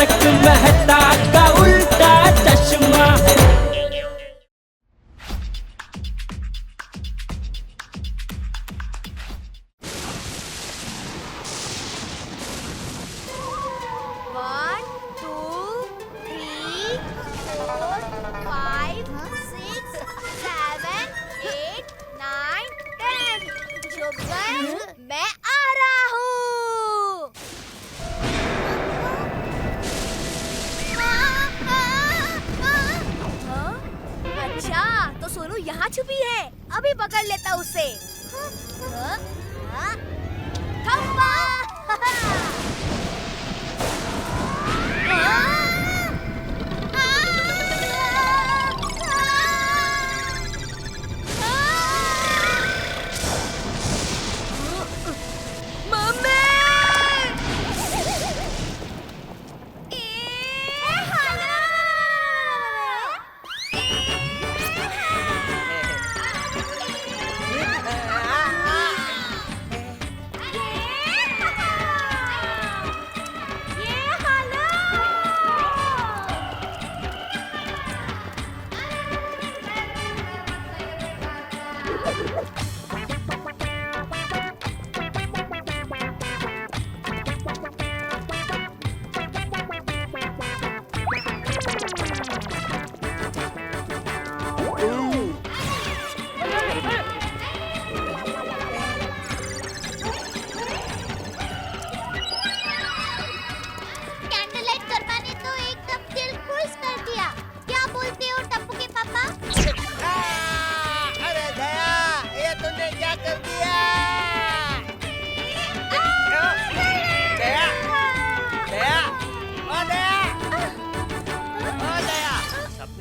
तारक मेहता का उल्टा चश्मा। One, two, three, four, five, six, seven, eight, nine, 10. छुप गए, मैं आ रहा हूँ। हाँ? अच्छा, तो सोनू यहाँ छुपी है। अभी पकड़ लेता उसे। हाँ? हाँ? खम्बा!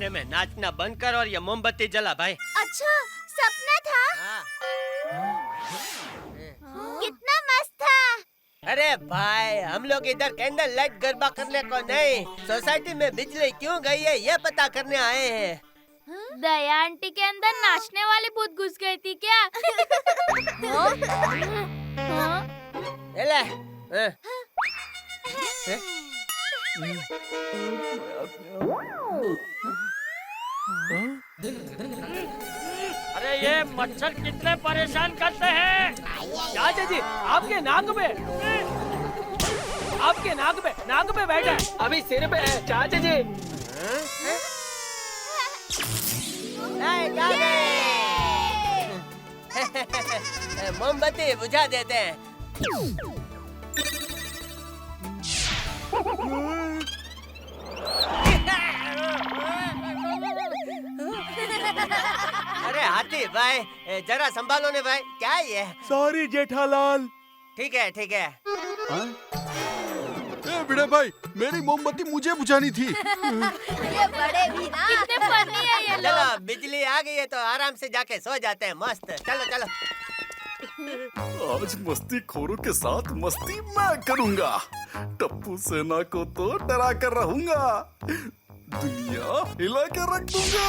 में नाचना बंद कर और ये मोमबत्ती जला भाई। अच्छा, सपना था? कितना मस्त था। अरे भाई, हम लोग इधर कैंडल लाइट गरबा करने को नहीं, सोसाइटी में बिजली क्यों गई है ये पता करने आए हैं। दया आंटी के अंदर नाचने वाली भूत घुस गई थी क्या? अरे ये मच्छर कितने परेशान करते हैं। चाचा जी, आपके नाक पे बैठा है, अभी सिर पे है चाचा जी। मोमबत्ती बुझा देते हैं। अरे हाथी भाई, जरा संभालो ने भाई, क्या है ये? सॉरी जेठालाल। ठीक है ठीक है। बड़े भाई, मेरी मोमबत्ती मुझे बुझानी थी। ये बड़े भी ना। कितने फनी है ये लोग। चलो, बिजली आ गई है तो आराम से जाके सो जाते हैं। मस्त, चलो चलो। आज मस्ती खोरों के साथ मस्ती मैं करूंगा। टप्पू सेना को तो डरा कर रहूंगा, दुनिया हिला के रख दूंगा।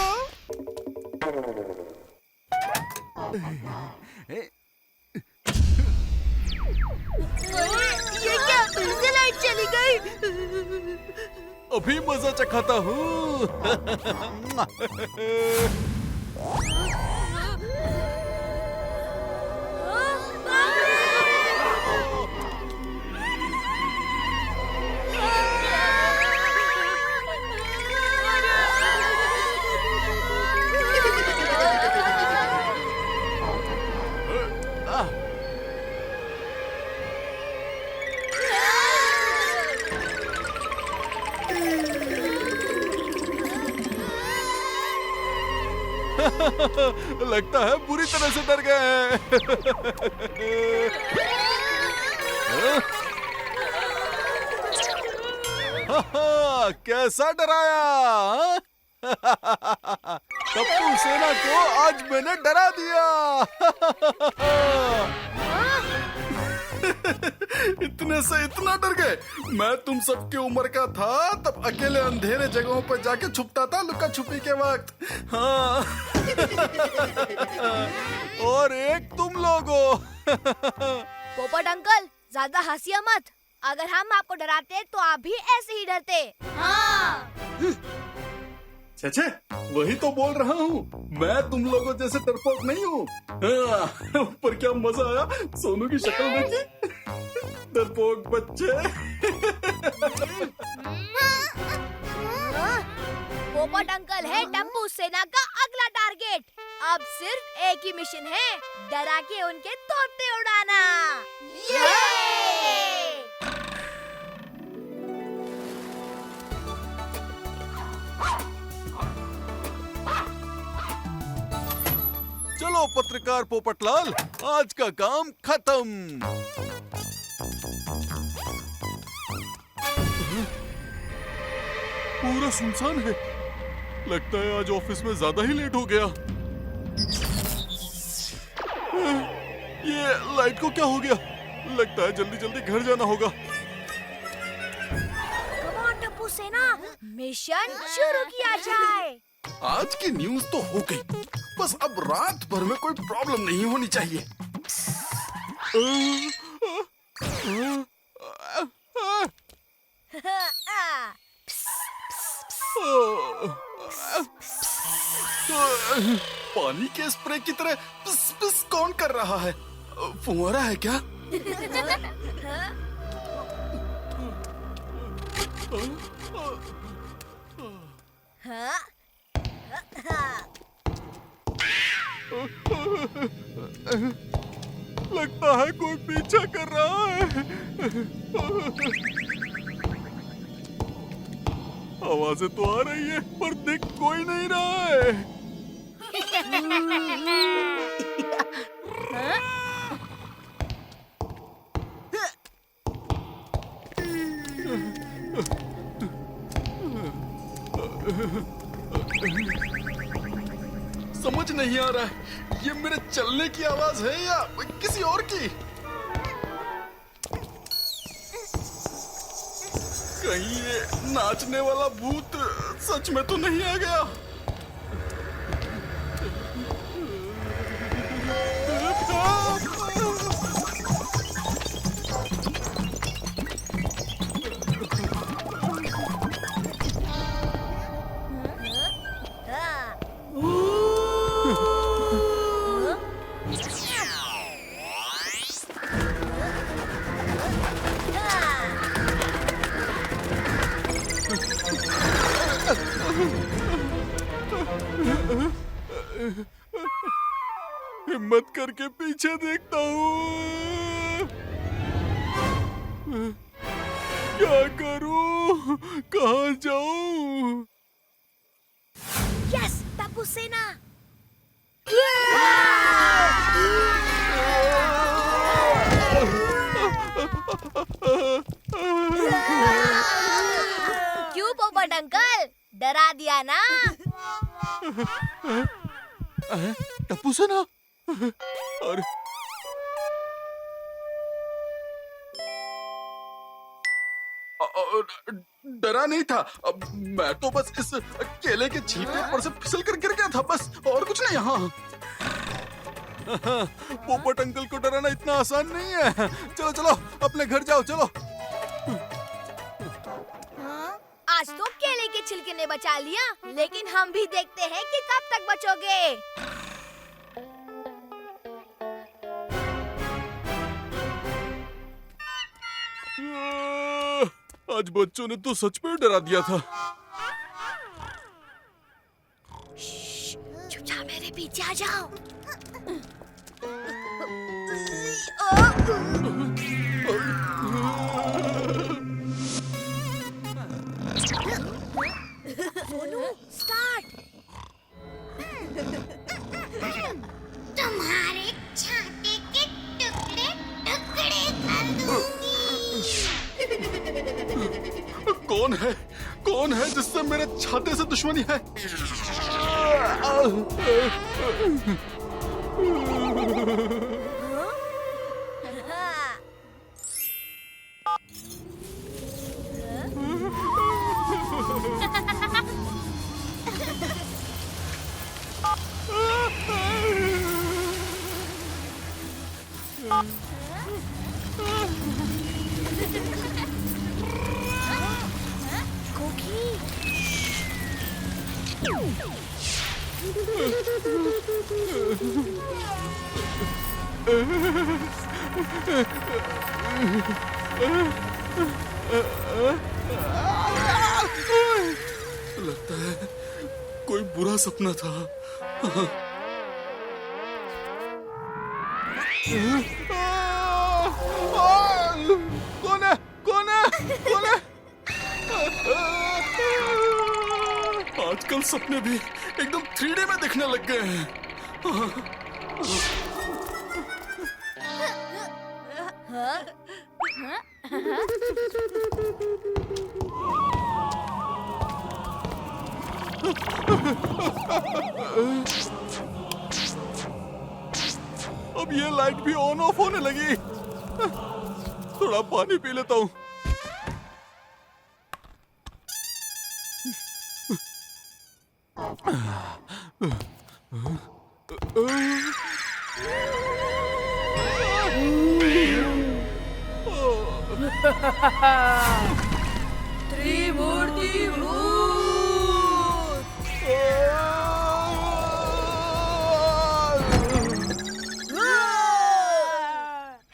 ये क्या, फिर से लाइट चली गई? अभी मजा चखाता हूँ। लगता है बुरी तरह से डर गए हैं। कैसा डराया? टप्पू सेना को आज मैंने डरा दिया। इतने से इतना डर गए? मैं तुम सबकी उम्र का था तब अकेले अंधेरे जगहों पर जाके छुपता था लुका छुपी के वक्त। हाँ। और एक तुम लोगो। पोपट अंकल, ज्यादा हंसिया मत। अगर हम आपको डराते तो आप भी ऐसे ही डरते। हाँ। छे वही तो बोल रहा हूँ, मैं तुम लोगों जैसे डरपोक नहीं हूँ। हाँ, पर क्या मजा आया सोनू की शक्ल देखी। डरपोक बच्चे। पोपट अंकल है टप्पू सेना का अगला टारगेट। अब सिर्फ एक ही मिशन है, डरा के उनके तोते उड़ाना। चलो पत्रकार पोपटलाल, आज का काम खत्म। पूरा सुनसान है, लगता है आज ऑफिस में ज्यादा ही लेट हो गया। ये लाइट को क्या हो गया? लगता है जल्दी जल्दी घर जाना होगा। कम ऑन टप्पू सेना, मिशन शुरू किया जाए। आज की न्यूज तो हो गई, बस अब रात भर में कोई प्रॉब्लम नहीं होनी चाहिए। पानी के स्प्रे की तरह पिस पिस कौन कर रहा है? फुहारा है क्या? लगता है कोई पीछा कर रहा है। आवाजें तो आ रही है, पर दिख कोई नहीं रहा है। समझ नहीं आ रहा है, ये मेरे चलने की आवाज है या किसी और की? कहीं ये नाचने वाला भूत सच में तो नहीं आ गया? हिम्मत करके पीछे देखता हूँ। क्या करूँ? कहाँ जाऊँ? यस, टप्पू सेना। क्यों पोपट अंकल, डरा दिया ना? टप्पू सेना? अरे डरा नहीं था, मैं तो बस इस केले के छिलके पर से फिसल कर गिर गया था, बस और कुछ नहीं। हाँ, पोपट अंकल को डराना इतना आसान नहीं है। चलो चलो अपने घर जाओ, चलो। आज तो केले के छिलके ने बचा लिया, लेकिन हम भी देखते हैं कि कब तक बचोगे। आज बच्चों ने तो सच में डरा दिया था। चुपचाप मेरे पीछे आ जाओ। स्टार्ट। तुम्हारे छाते के टुकड़े टुकड़े कर दूंगी। कौन है जिससे मेरे छाते से दुश्मनी है? लगता है कोई बुरा सपना था। कौन है? कौन है? कौन है? आजकल सपने भी एकदम 3D में दिखने लग गए हैं। अब ये लाइट भी ऑन ऑफ होने लगी। थोड़ा पानी पी लेता हूँ। त्रिमूर्ति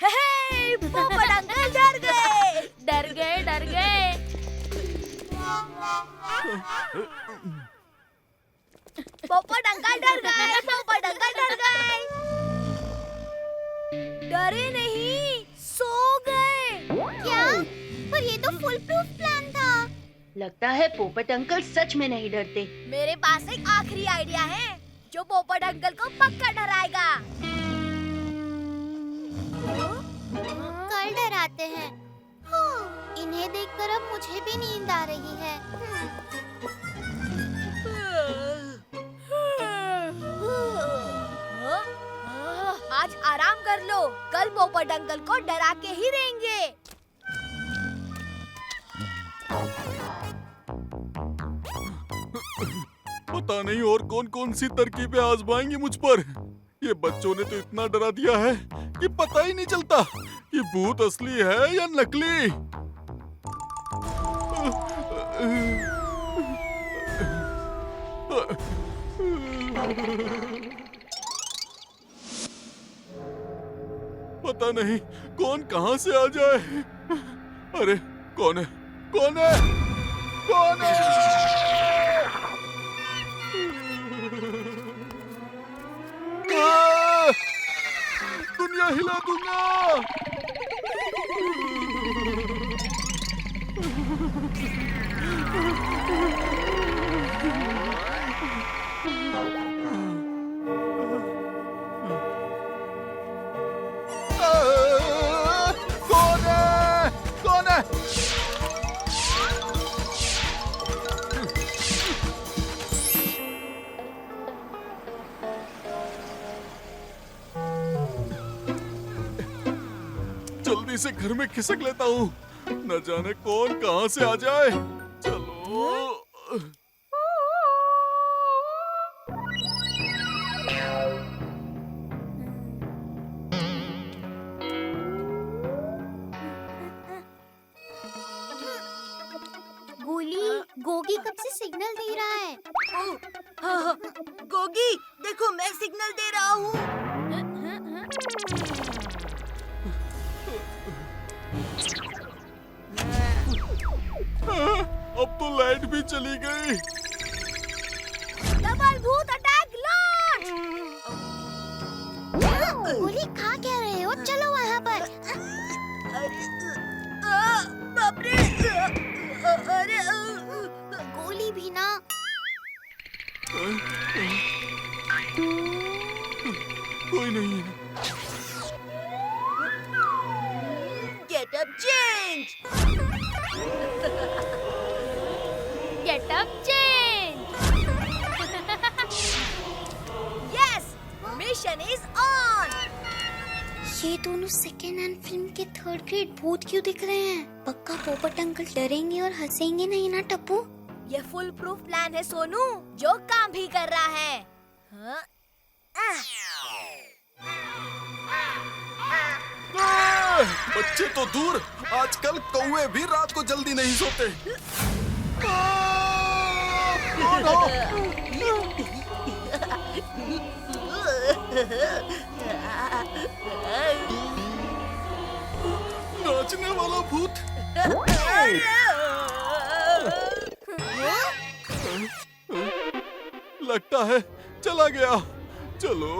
हे, पोपट अंकल डर गए। डर गए, डर गए। पोपट अंकल डर गए। पोपट अंकल डर गए। डरे नहीं, सो गए। क्या? पर ये तो फुल प्रूफ प्लान था। लगता है पोपट अंकल सच में नहीं डरते। मेरे पास एक आखिरी आइडिया है जो पोपट अंकल को पक्का डराएगा। कल डराते हैं। इन्हें देखकर अब मुझे भी नींद आ रही है। आज आराम कर लो, कल पोपट अंकल को डरा के ही रहेंगे। पता नहीं और कौन कौन सी तरकीबें आजमाएंगे मुझ पर। ये बच्चों ने तो इतना डरा दिया है कि पता ही नहीं चलता कि भूत असली है या नकली। पता नहीं कौन कहां से आ जाए। अरे कौन है? कौन है? कौन है? दुनिया हिला दूंगा। कौन है? कौन है? जल्दी से घर में खिसक लेता हूँ, न जाने कौन कहां से आ जाए। चलो। गोगी कब से सिग्नल दे रहा है। हाँ, गोगी देखो मैं सिग्नल दे रहा हूँ। अब तो लाइट भी चली गई। डबल भूत अटैक लॉन्च। गोली खा क्या रहे हो? चलो वहाँ पर। बाप रे। अरे गोली भी ना। कोई नहीं है। Get up change. Get up change. Yes, mission is on. ये दोनों सेकेंड हैंड फिल्म के थर्ड ग्रेड भूत क्यों दिख रहे हैं? पक्का पोपट अंकल डरेंगे और हंसेंगे नहीं ना टप्पू? ये फुल प्रूफ प्लान है सोनू, जो काम भी कर रहा है। हाँ? बच्चे तो दूर, आजकल कौवे भी रात को जल्दी नहीं सोते। कौन हो? नाचने वाला भूत। लगता है चला गया। चलो।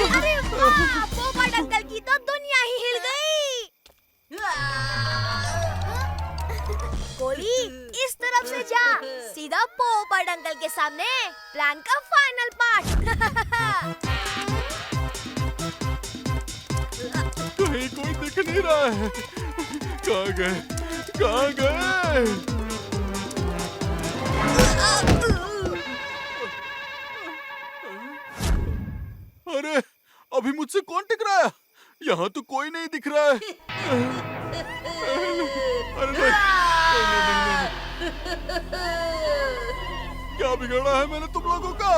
अरे वाह, पोपट अंकल की तो दुनिया ही हिल गई। कोली, इस तरफ से जा, सीधा पोपट अंकल के सामने। प्लान का फाइनल पार्ट। कहीं कोई दिख नहीं रहा है। कहाँ गए? कहाँ गए? अरे अभी मुझसे कौन टिक रहा है? यहाँ तो कोई नहीं दिख रहा है। अरे नहीं। क्या बिगड़ा है मैंने तुम लोगों का?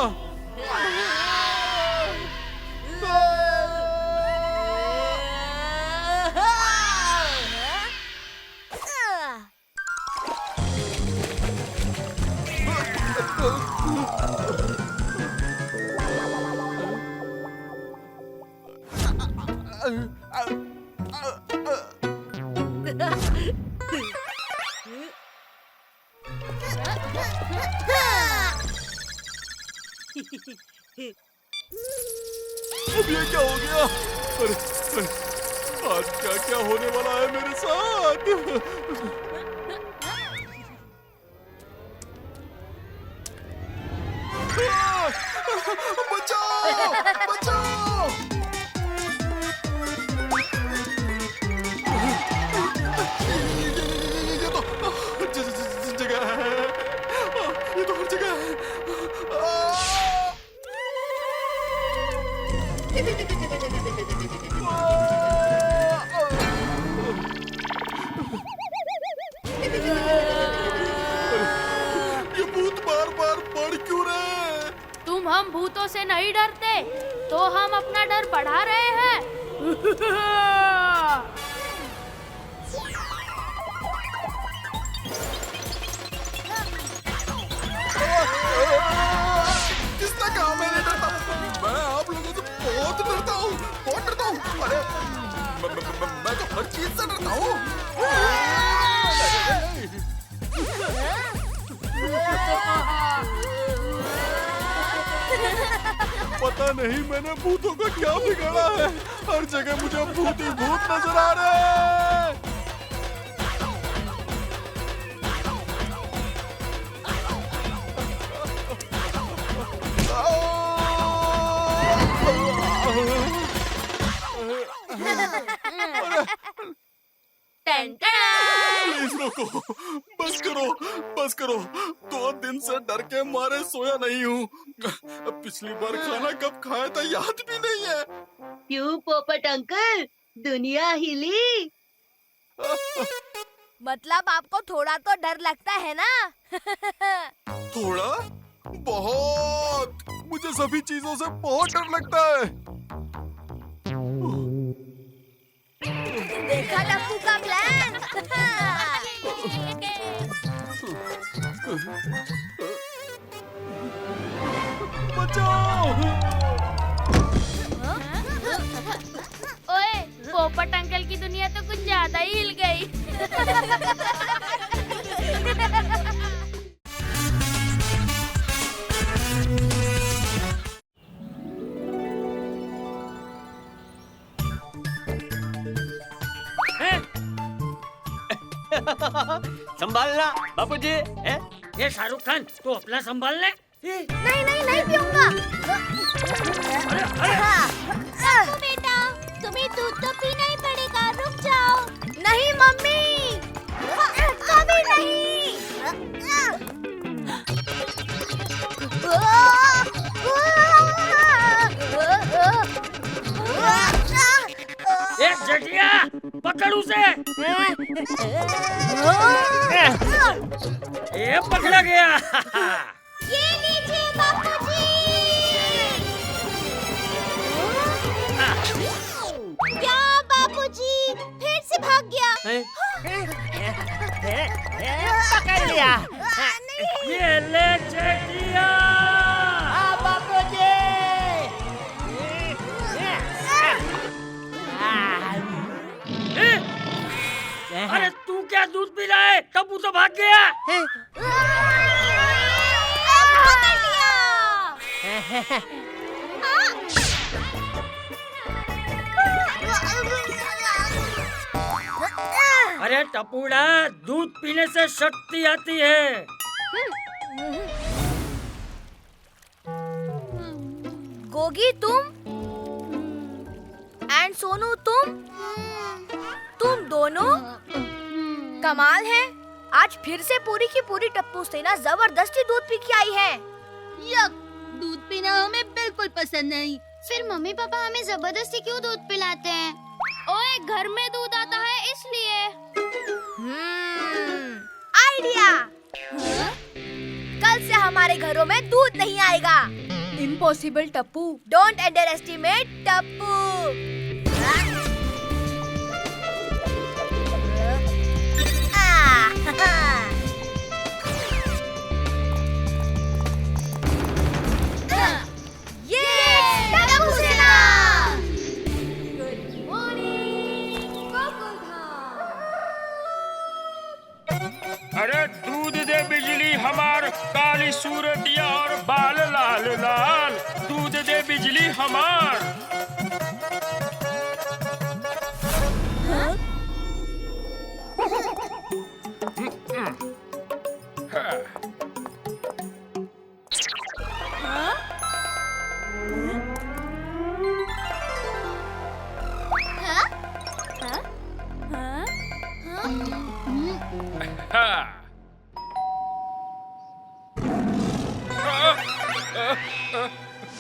अब ये क्या हो गया? अरे, आज क्या क्या होने वाला है मेरे साथ? बचाओ! बचाओ! ये तो जगह है। ये तो हर जगह है। ये भूत बार बार बढ़ क्यों रहे? तुम हम भूतों से नहीं डरते, तो हम अपना डर बढ़ा रहे हैं। किसने कहा मैं नहीं डरता? मैं आप लोगों से बहुत डरता हूँ। बहुत डरता हूँ। अरे मैं तो हर चीज से डरता हूँ। पता नहीं मैंने भूतों का क्या बिगाड़ा है। हर जगह मुझे भूत ही भूत नजर आ रहे हैं। प्लीज रोको। बस करो, बस करो। 2 दिन से डर के मारे सोया नहीं हूँ। पिछली बार खाना कब खाया था याद भी नहीं है। क्यों पोपट अंकल, दुनिया हिली? मतलब आपको थोड़ा तो डर लगता है ना? थोड़ा? बहुत। मुझे सभी चीजों से बहुत डर लगता है। देखा टप्पू का प्लान। बचाओ! ओए, पोपट अंकल की दुनिया तो कुछ ज्यादा ही हिल गई। संभालना बापूजी। ये शाहरुख खान, तू अपना संभाल ले। नहीं नहीं नहीं पीऊंगा। अरे, अरे। बेटा दूध तो पीना ही पड़ेगा, रुक जाओ। नहीं मम्मी, कभी नहीं। ए जटिया, पकड़ उसे। ये पकड़ा गया। ये लीजिए बापूजी। क्या बापूजी फिर से भाग गया? पकड़ लिया। ये ले जटिया। अरे तू क्या दूध पी रहा है? टप्पू तो भाग गया। पकड़ लिया। अरे टपूड़ा, दूध पीने से शक्ति आती है। गोगी तुम एंड सोनू तुम दोनों कमाल है। आज फिर से पूरी की पूरी टप्पू सेना जबरदस्ती दूध पी के आई है। यक, दूध पीना हमें बिल्कुल पसंद नहीं। फिर मम्मी पापा हमें जबरदस्ती क्यों दूध पिलाते हैं? ओए, घर में दूध आता है इसलिए। आइडिया। कल से हमारे घरों में दूध नहीं आएगा। Impossible Tappu. Don't under estimate Tappu. अरे दूध दे बिजली हमार, काली सूरतिया और बाल लाल लाल। दूध दे बिजली हमार।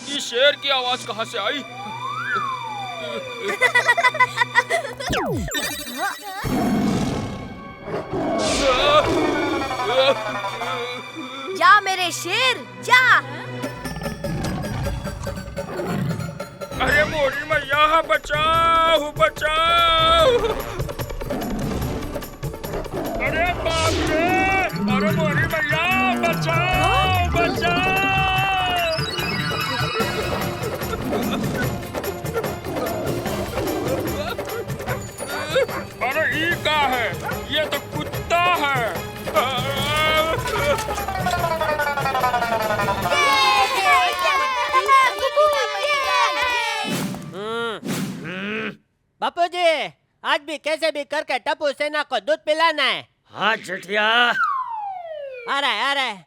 ये शेर की आवाज कहाँ से आई? जा मेरे शेर जा। अरे मोरी मैया, बचाओ बचाओ। अरे बाप रे, अरे मोरी मैया, बचाओ बचाओ। अरे ये क्या है? ये तो कुत्ता है। बापूजी, आज भी कैसे भी करके टप्पू सेना को दूध पिलाना है। हाँ जटिया। आ रहा है, आ रहा है।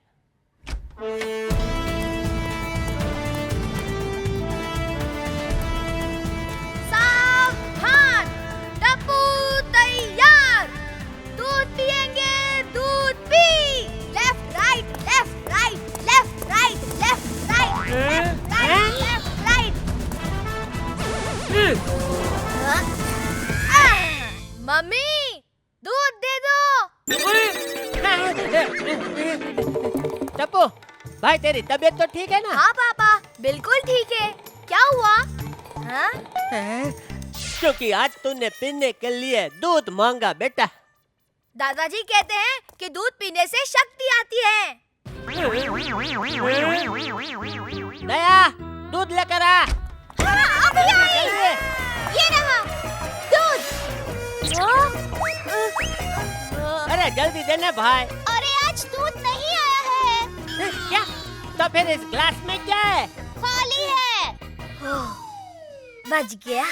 सावधान, टप्पू तैयार। दूध पिएंगे, दूध P. Left right, left right, left right, left right, left right, left right. Mummy, दूध दे दो। टप्पू भाई, तेरी तबीयत तो ठीक है ना? हाँ पापा, बिल्कुल ठीक है। क्या हुआ? हाँ? क्योंकि आज तूने पीने के लिए दूध मांगा बेटा। दादाजी कहते हैं कि दूध पीने से शक्ति आती है। दया, दूध लेकर आ। हाँ, अभी आई। ये रहा दूध। अरे जल्दी देना भाई। अरे आज दूध नहीं आया है। क्या? तो फिर इस ग्लास में क्या है? खाली है। बच गया।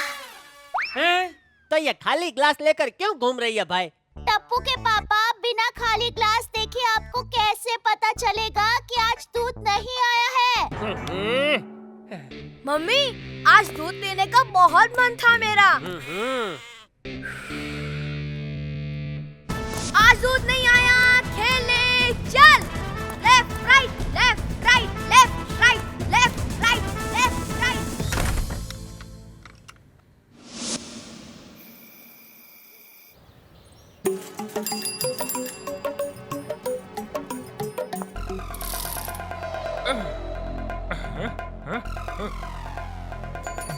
तो ये खाली ग्लास लेकर क्यों घूम रही है भाई? टप्पू के पापा, बिना खाली ग्लास देखे आपको कैसे पता चलेगा कि आज दूध नहीं आया है? मम्मी, आज दूध पीने का बहुत मन था मेरा। आज दूध नहीं आया, खेलने चल। Left right left right left right left right left right.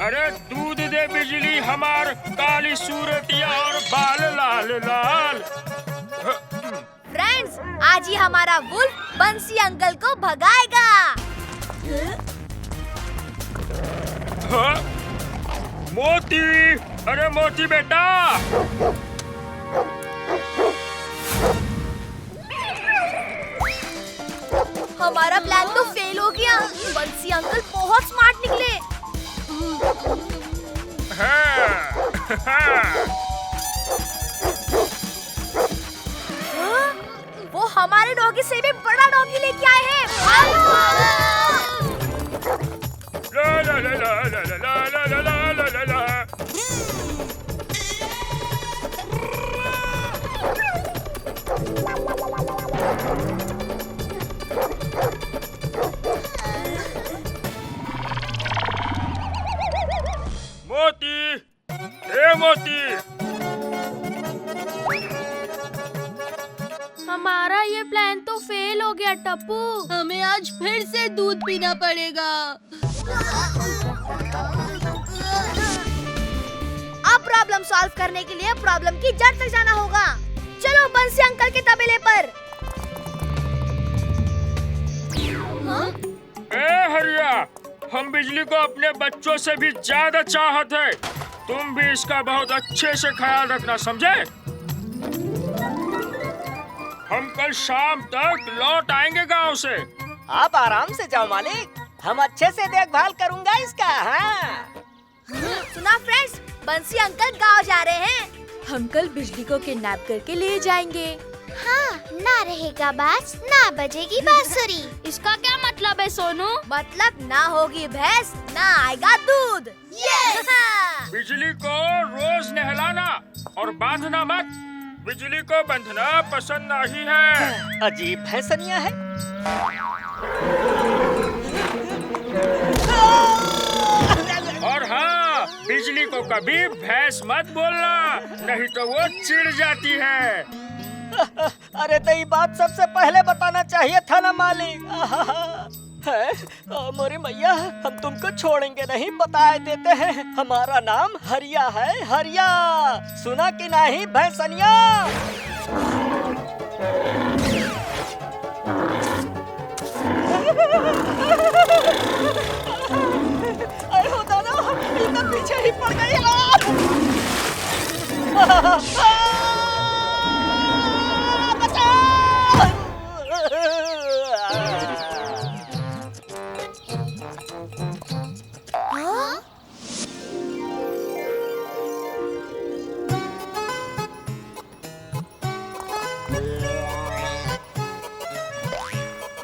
अरे दूध दे बिजली हमार, काली सूरतिया और बाल लाल लाल। फ्रेंड्स, आज ही हमारा वुल्फ बंसी अंकल को भगाएगा। हाँ? मोती, अरे मोती बेटा। हमारा प्लान तो फेल हो गया। बंसी अंकल बहुत स्मार्ट निकले। वो हमारे डॉगी से भी बड़ा डॉगी लेके आए हैं। ला ला ला ला ला ला ला ला ला ला ला ला। मोती, ए मोती। हमारा ये प्लान तो फेल हो गया टप्पू। हमें आज फिर से दूध पीना पड़ेगा। अब प्रॉब्लम सॉल्व करने के लिए प्रॉब्लम की जड़ तक जाना होगा। चलो बंसी अंकल के तबेले पर। ए हरिया, हम बिजली को अपने बच्चों से भी ज्यादा चाहते हैं। तुम भी इसका बहुत अच्छे से ख्याल रखना, समझे? हम कल शाम तक लौट आएंगे गांव से। आप आराम से जाओ मालिक, हम अच्छे से देखभाल करूंगा इसका। हाँ। सुना फ्रेंड्स, बंसी अंकल गांव जा रहे हैं। हम कल बिजली को किडनैप करके ले जाएंगे। हाँ, ना रहेगा बाज, ना बजेगी बांसुरी। इसका क्या मतलब है सोनू? मतलब ना होगी भैंस, ना आएगा दूध। बिजली को रोज नहलाना और बांधना मत। बिजली को बंधना पसंद नहीं है। अजीब भैंसनिया है। और हाँ, बिजली को कभी भैंस मत बोलना, नहीं तो वो चिढ़ जाती है। अरे तो ये बात सबसे पहले बताना चाहिए था ना मालिक। है मोरी मैया, हम तुमको छोड़ेंगे नहीं, बताए देते हैं। हमारा नाम हरिया है, हरिया। सुना कि नहीं भैंसनिया? अरे हो दादा, ये तो पीछे ही पड़ गई।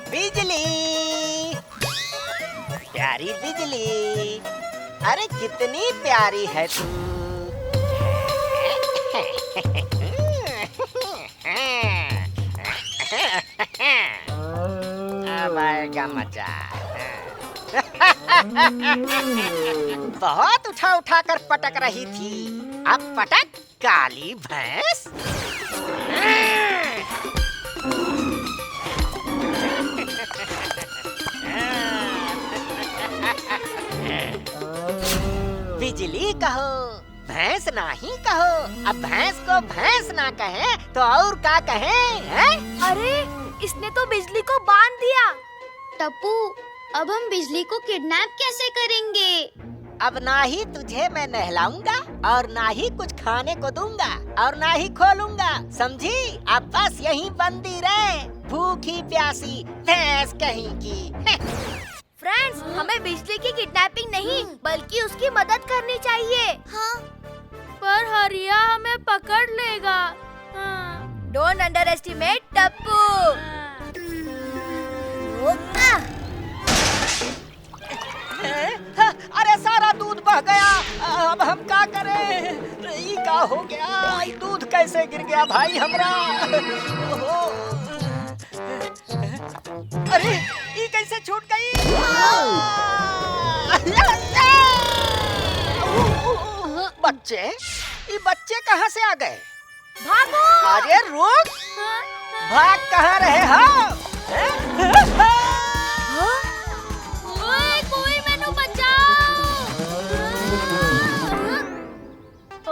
बिजली, प्यारी बिजली, अरे कितनी प्यारी है तू। अब आएगा मजा। बहुत उठा उठा कर पटक रही थी, अब पटक काली भैंस। बिजली कहो, भैंस नहीं कहो। अब भैंस को भैंस ना कहे तो और क्या कहे? अरे इसने तो बिजली को बांध दिया। टप्पू, अब हम बिजली को किडनैप कैसे करेंगे? अब ना ही तुझे मैं नहलाऊंगा और ना ही कुछ खाने को दूंगा और ना ही खोलूंगा, समझी? अब बस यहीं बंदी रहे, भूखी प्यासी भैंस कहीं की। फ्रेंड्स, हमें बिजली की किडनैपिंग नहीं बल्कि उसकी मदद करनी चाहिए। हाँ, पर हरिया हमें पकड़ लेगा। हाँ। Don't under estimate Tappu. अरे सारा दूध करे? ई का हो गया? ई दूध कैसे गिर गया भाई हमरा? ओहो। अरे ई कैसे छूट गई? बच्चे, ये बच्चे कहाँ से आ गए? भागो! अरे रुक! भाग कहाँ रहे हम? ओए कोई मैनू बचाओ!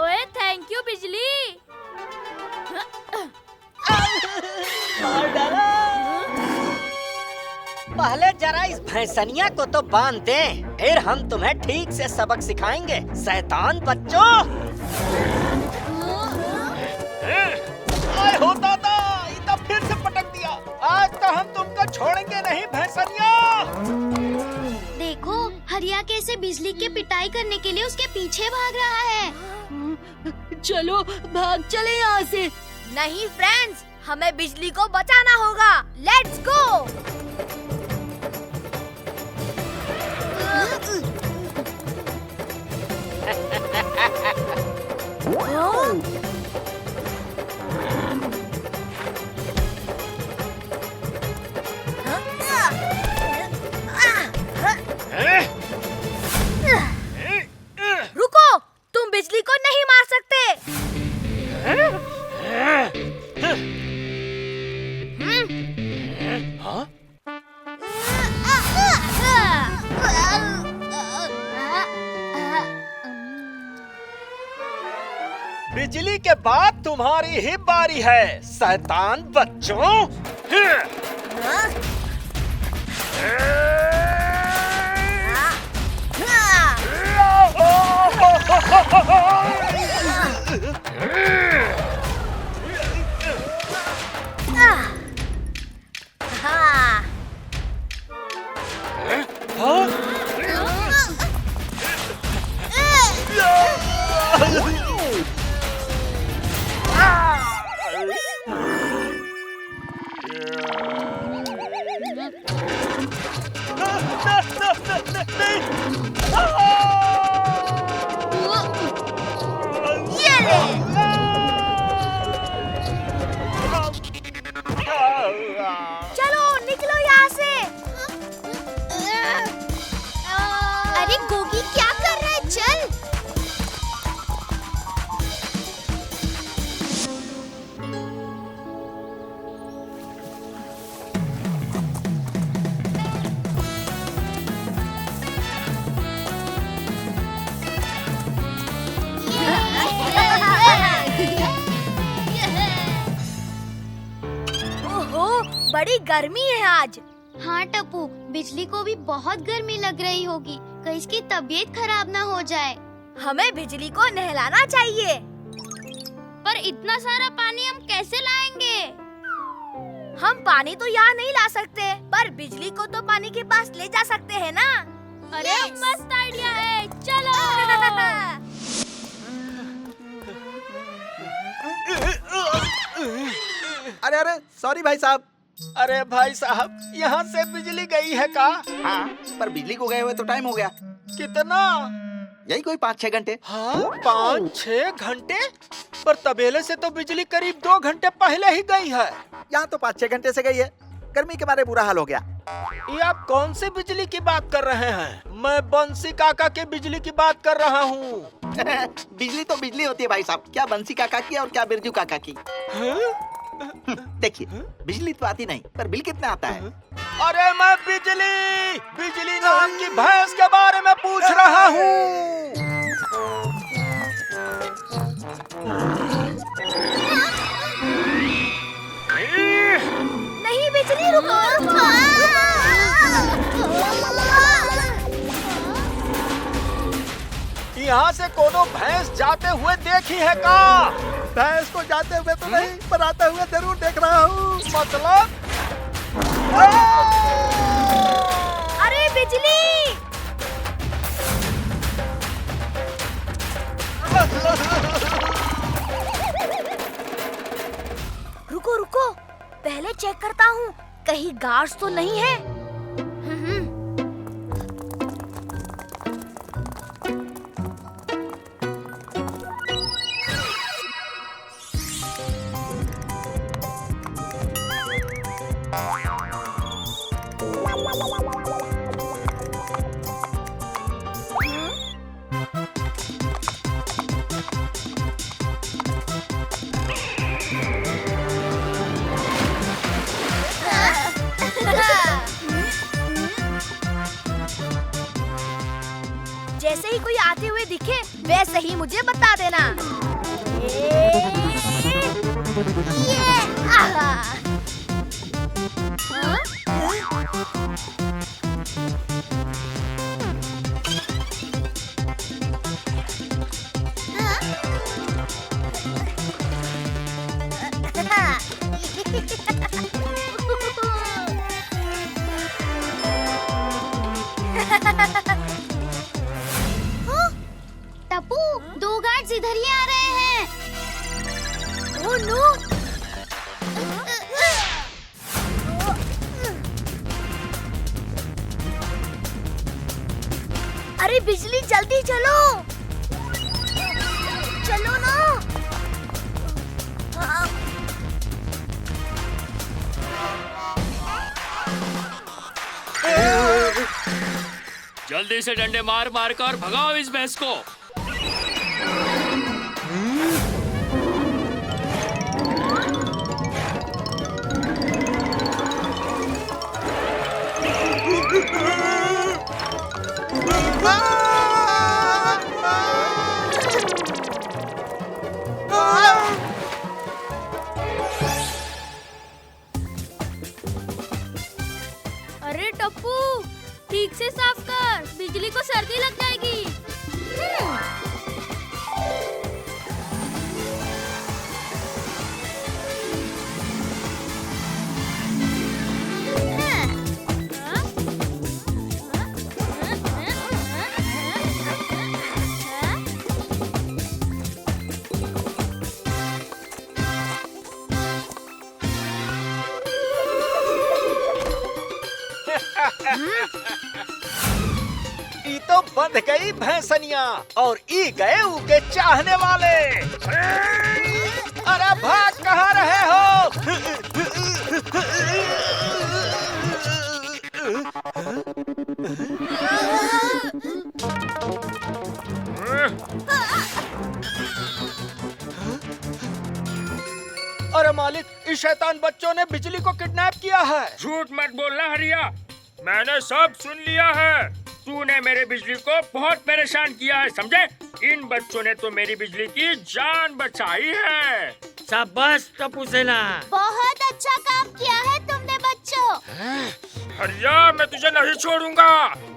ओए थैंक यू बिजली। मार डाला। पहले जरा इस भैंसनिया को तो बांध दें, फिर हम तुम्हें ठीक से सबक सिखाएंगे, शैतान बच्चों। आए होता था, ये तो फिर से पटक दिया। आज तो हम तुमको छोड़ेंगे नहीं भैंसनिया। देखो हरिया कैसे बिजली के पिटाई करने के लिए उसके पीछे भाग रहा है। चलो भाग चले यहाँ से। नहीं फ्रेंड्स, हमें बिजली को बचाना होगा। Let's go! रुको, तुम बिजली को नहीं मार सकते। बिजली के बाद तुम्हारी ही बारी है, शैतान बच्चों। चलो निकलो यहाँ से। अरे गोगी क्या कर रहा है? चल। ओहो, बड़ी गर्मी है आज। हाँ टप्पू, बिजली को भी बहुत गर्मी लग रही होगी, कहीं इसकी तबीयत खराब ना हो जाए। हमें बिजली को नहलाना चाहिए। पर इतना सारा पानी हम कैसे लाएंगे? हम पानी तो यहाँ नहीं ला सकते, पर बिजली को तो पानी के पास ले जा सकते हैं ना। अरे मस्त आइडिया है, चलो। अरे अरे सॉरी भाई साहब। अरे भाई साहब, यहाँ से बिजली गई है का? हाँ, पर बिजली को गए हुए तो टाइम हो गया। कितना? यही कोई 5-6 घंटे। हाँ, 5-6 घंटे? पर तबेले से तो बिजली करीब 2 घंटे पहले ही गई है। यहाँ तो 5-6 घंटे से गई है। गर्मी के मारे बुरा हाल हो गया। ये आप कौन सी बिजली की बात कर रहे हैं? मैं बंसी काका के बिजली की बात कर रहा हूँ। बिजली तो बिजली होती है भाई साहब, क्या बंसी काका की और क्या बिरजू काका की। देखिए, बिजली तो आती नहीं, पर बिल कितना आता है? अरे मैं बिजली नाम की भैंस के बारे में पूछ रहा हूँ। नहीं बिजली, रुको। यहाँ से कोनो भैंस जाते हुए देखी है का? भैंस को जाते हुए तो नहीं, पर आते हुए जरूर देख रहा हूँ। मतलब? अरे बिजली! रुको रुको, पहले चेक करता हूँ, कहीं गार्ड्स तो नहीं है। जैसे ही कोई आते हुए दिखे वैसे ही मुझे बता देना। ये आहा। हाँ? टप्पू, 2 गार्ड्स इधर ही आ रहे हैं। Oh no! अरे बिजली, जल्दी चलो, चलो ना। जल्दी से डंडे मार मार कर भगाओ इस भैंस को। अरे टप्पू, ठीक से साफ कर, बिजली को सर्दी लग जाएगी। ई तो बंध गई भैंसनिया और ई गए उके चाहने वाले। अरे भाग कहाँ रहे हो? अरे मालिक, इस शैतान बच्चों ने बिजली को किडनैप किया है। झूठ मत बोलना हरिया, मैंने सब सुन लिया है। तूने मेरे बिजली को बहुत परेशान किया है, समझे? इन बच्चों ने तो मेरी बिजली की जान बचाई है। शाबाश टप्पू सेना। बहुत अच्छा काम किया है तुमने बच्चों। हरिया, मैं तुझे नहीं छोड़ूंगा।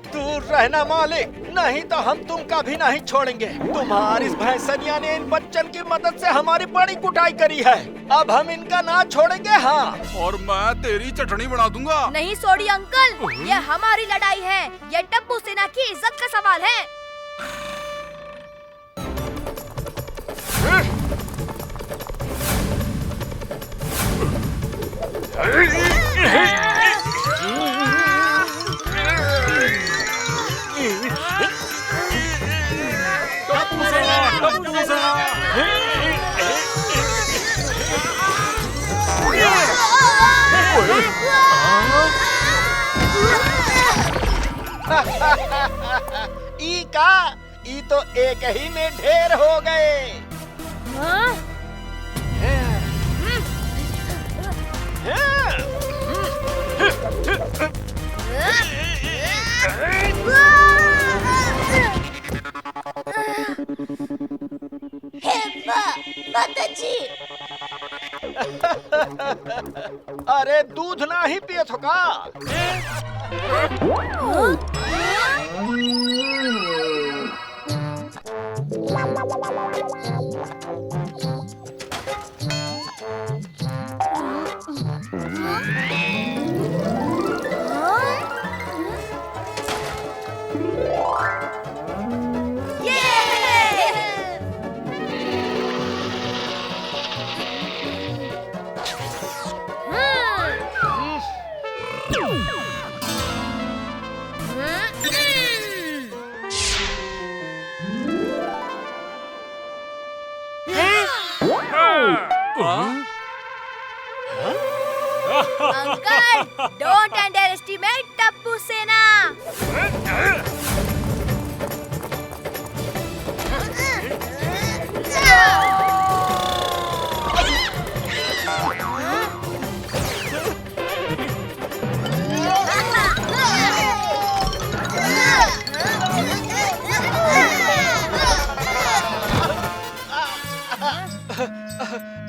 दूर रहना मालिक, नहीं तो हम तुम का भी नहीं छोड़ेंगे। तुम्हारी इस भैंसनिया ने इन बच्चन की मदद से हमारी बड़ी कुटाई करी है, अब हम इनका ना छोड़ेंगे। हाँ, और मैं तेरी चटनी बना दूंगा। नहीं सोडी अंकल, ये हमारी लड़ाई है, ये टप्पू सेना की इज्जत का सवाल है। ई का, ई तो एक ही में ढेर हो गए। हाँ? अरे दूध ना ही पिए थो का? Uncle, don't under estimate Tappu सेना।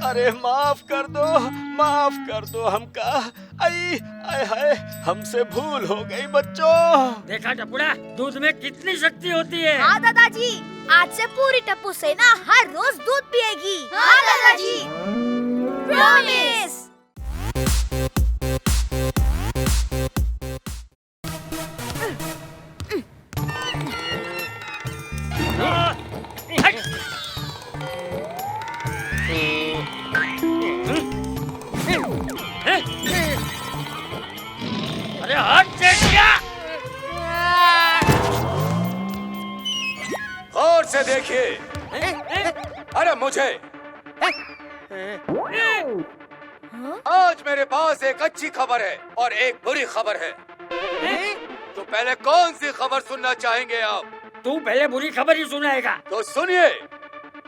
अरे माफ कर दो हमका। आई आय हाय, हमसे भूल हो गई बच्चों। देखा टपुड़ा, दूध में कितनी शक्ति होती है। हाँ दादाजी, आज से पूरी टप्पू सेना हर रोज दूध पिएगी। हाँ दादाजी, प्रॉमिस। अरे हाथ से क्या? गौर से देखिए। अरे मुझे आज मेरे पास एक अच्छी खबर है और एक बुरी खबर है। तो पहले कौन सी खबर सुनना चाहेंगे आप? तू पहले बुरी खबर ही सुनाएगा। तो सुनिए,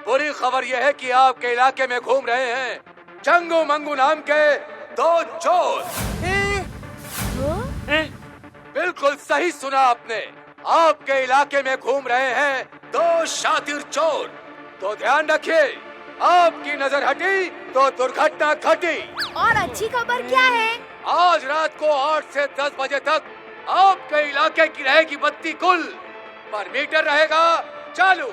बुरी खबर यह है कि आपके इलाके में घूम रहे हैं चंगू मंगू नाम के 2 चोर। बिल्कुल सही सुना आपने, आपके इलाके में घूम रहे हैं 2 शातिर चोर। तो ध्यान रखिए, आपकी नजर हटी तो दुर्घटना घटी। और अच्छी खबर क्या है? आज रात को 8 से 10 बजे तक आपके इलाके की रहेगी बत्ती गुल, पर मीटर रहेगा चालू।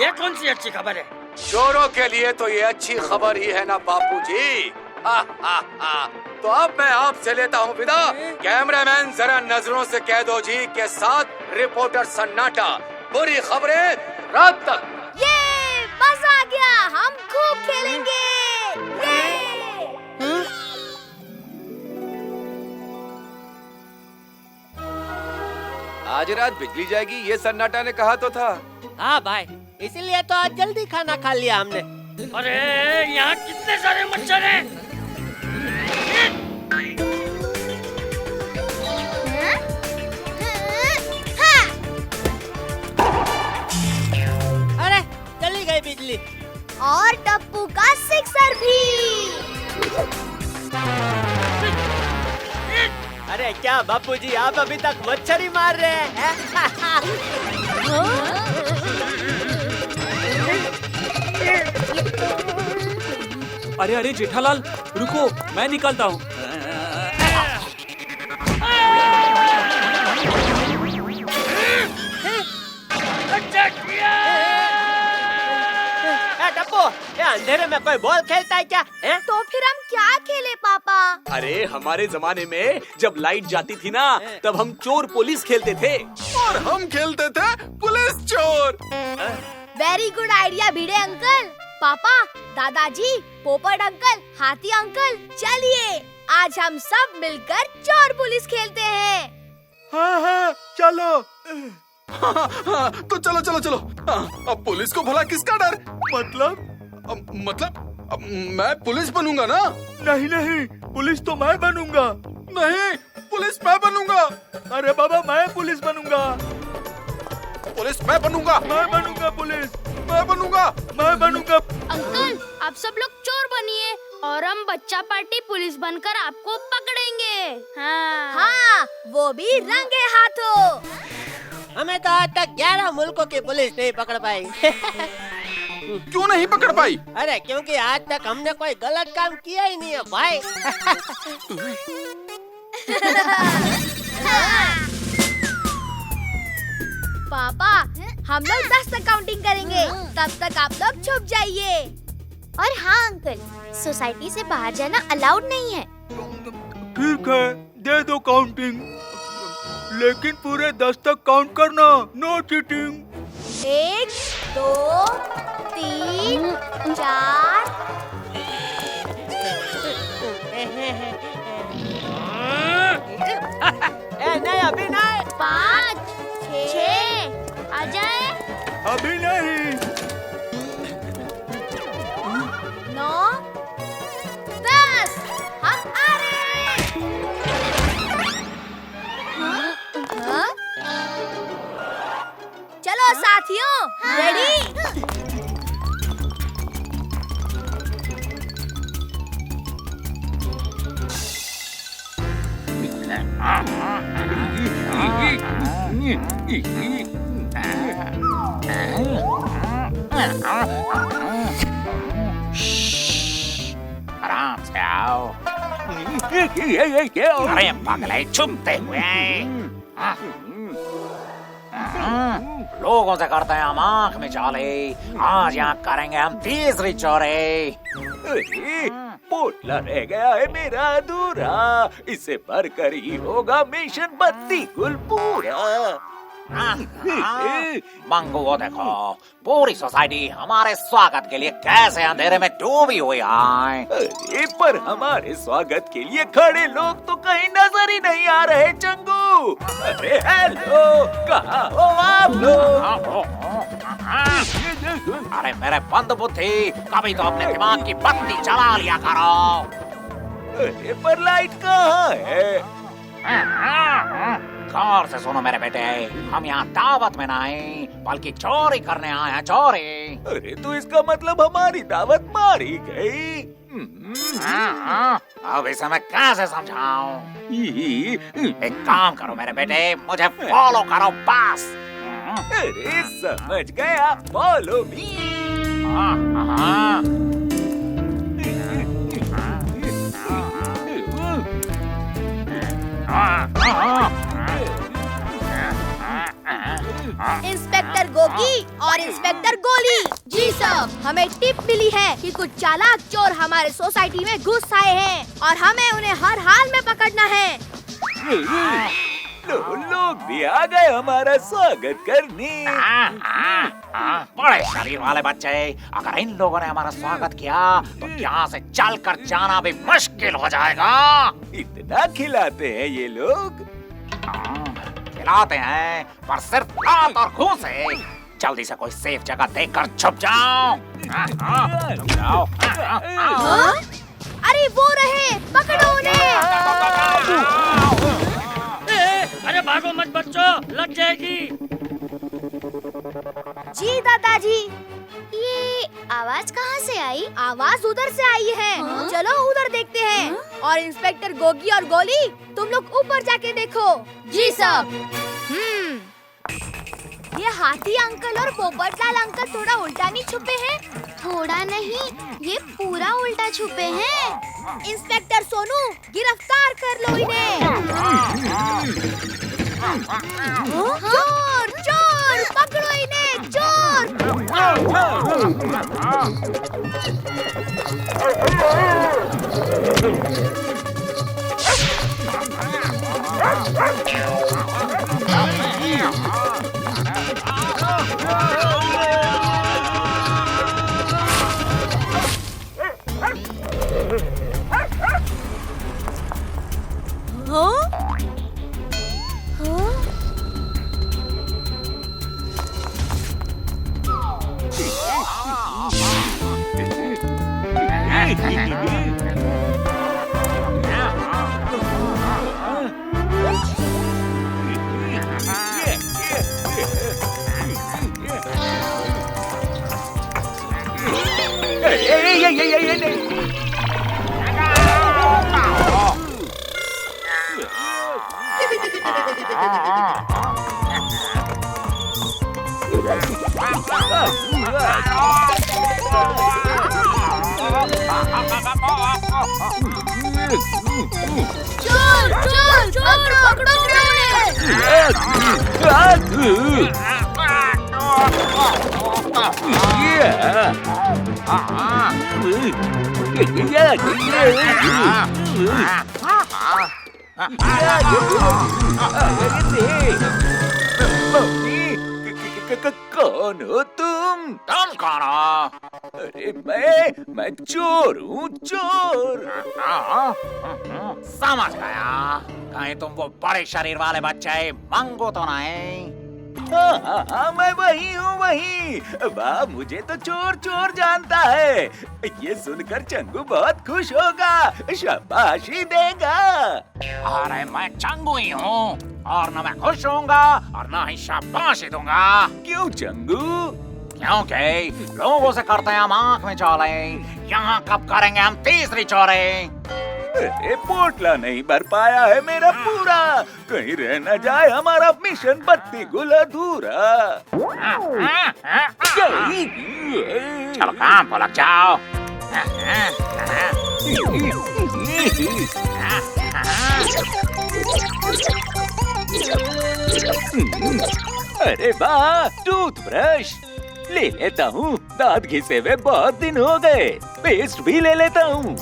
ये कौन सी अच्छी खबर है? चोरों के लिए तो ये अच्छी खबर ही है ना बापूजी। तो अब मैं आपसे लेता हूँ विदा। कैमरामैन जरा नजरों से कह दो जी के साथ रिपोर्टर सन्नाटा। बुरी खबरें रात तक। ये मजा आ गया, हम खूब खेलेंगे। आज रात बिजली जाएगी, ये सन्नाटा ने कहा तो था। हाँ भाई, इसीलिए तो आज जल्दी खाना खा लिया हमने। अरे यहाँ कितने सारे मच्छर हैं। अरे चली गई बिजली। और टप्पू का सिक्सर भी। अरे क्या बापूजी, आप अभी तक मच्छर ही मार रहे हैं? अरे अरे जेठालाल, रुको, मैं निकलता हूँ। टप्पू, ये अंधेरे में कोई बॉल खेलता है क्या? तो फिर हम क्या खेले पापा? अरे हमारे जमाने में जब लाइट जाती थी ना, तब हम चोर पुलिस खेलते थे। और हम खेलते थे पुलिस चोर। वेरी गुड आइडिया भिड़े अंकल। पापा, दादाजी, पोपट अंकल, हाथी अंकल, चलिए आज हम सब मिलकर चोर पुलिस खेलते हैं। हाँ, चलो। हाँ, तो चलो। अब पुलिस को भला किसका डर? मतलब मैं पुलिस बनूंगा ना? नहीं, पुलिस तो मैं बनूंगा। नहीं, पुलिस मैं बनूंगा। अरे बाबा, मैं पुलिस बनूंगा। पुलिस मैं बनूंगा। मैं बनूंगा पुलिस। मैं बनूंगा। अंकल, आप सब लोग चोर बनिए और हम बच्चा पार्टी पुलिस बनकर आपको पकड़ेंगे। हाँ, वो भी रंगे हाथों। हमें तो आज तक 11 मुल्कों की पुलिस नहीं पकड़ पाई। क्यों नहीं पकड़ पाई? अरे क्योंकि आज तक हमने कोई गलत काम किया ही नहीं है भाई। पापा, हम लोग 10 तक काउंटिंग करेंगे, तब तक आप लोग छुप जाइए। और हाँ अंकल, सोसाइटी से बाहर जाना अलाउड नहीं है। ठीक है, दे दो काउंटिंग, लेकिन पूरे 10 तक काउंट करना, नो चीटिंग। 1, 2, 3, 4। नहीं, अभी नहीं। 5, 6, आ जाए। अभी नहीं। 9, 10, हम आ रहे हैं। साथियों, रेडी? आराम से आओ। अरे पगले चुपते हुए लोगों से करते हैं हम आंख में चाले, आज यहाँ करेंगे हम तीसरी चोरी। पोटला रह गया है मेरा अधूरा, इससे भरकर ही होगा मिशन बत्ती गुल पूरा। मंगू वो देखो, पूरी सोसाइटी हमारे स्वागत के लिए कैसे अंधेरे में डूबी हुई है। अरे पर हमारे स्वागत के लिए खड़े लोग तो कहीं नजर ही नहीं आ रहे चंगू। अरे हेलो, कहाँ हो आप लोग? अरे मेरे बंद बुद्धि, कभी तो अपने दिमाग की बत्ती चला लिया करो। अरे पर लाइट कहाँ है? गौर से सुनो मेरे बेटे, हम यहाँ दावत में नहीं बल्कि चोरी करने आए हैं, चोरी। अरे तो इसका मतलब हमारी दावत मारी गई। अब इसे मैं कैसे समझाऊं? एक काम करो मेरे बेटे, मुझे फॉलो करो बस। अरे समझ गया, फॉलो मी। इंस्पेक्टर गोगी और इंस्पेक्टर गोली। जी साहब, हमें टिप मिली है कि कुछ चालाक चोर हमारे सोसाइटी में घुस आए हैं और हमें उन्हें हर हाल में पकड़ना है। लोग भी आ गए हमारा स्वागत करने। बड़े शरीर वाले बच्चे, अगर इन लोगों ने हमारा स्वागत किया तो यहाँ से चलकर जाना भी मुश्किल हो जाएगा। इतना खिलाते हैं ये लोग? खिलाते हैं, पर सिर्फ हाथ और घूं से। जल्दी से कोई सेफ जगह देखकर छुप जाओ। छुप जाओ। अरे वो रहे, पकड़ो उन्हें। अरे भागो मत बच्चों, लग जाएगी। जी दादाजी। ये आवाज कहाँ से आई? आवाज उधर से आई है। चलो उधर देखते हैं। और इंस्पेक्टर गोगी और गोली, तुम लोग ऊपर जाके देखो। जी साहब। ये हाथी अंकल और पोपटलाल अंकल थोड़ा उल्टा नहीं छुपे हैं? थोड़ा नहीं, ये पूरा उल्टा छुपे हैं। इंस्पेक्टर सोनू, गिरफ्तार कर लो इन्हें। चोर चोर, पकड़ो इन्हें, चोर। चोर चोर चोर, पकड़ो कौन हो तुम? तुम कौन हो? अरे मैं चोर हूँ, चोर। समझ गया, कहीं तुम वो बड़े शरीर वाले बच्चे मंगू तो नहीं? हाँ, मैं वही हूँ वही। वाह, मुझे तो चोर चोर जानता है। ये सुनकर चंगू बहुत खुश होगा, शाबाशी देगा। अरे मैं चंगू ही हूँ और न मैं खुश होऊंगा और न ही शाबाशी दूंगा। क्यों चंगू? क्योंकि लोगों से करते हैं हम आँख में चौले, यहाँ कब करेंगे हम तीसरी चोरी। अरे पोटला नहीं भर पाया है मेरा पूरा, कहीं रह न जाए हमारा मिशन बत्ती गुल अधूरा। चलो काम पर लग जाओ। अरे वाह, टूथब्रश ले लेता हूँ, दांत घिसे हुए बहुत दिन हो गए। पेस्ट भी ले लेता हूँ।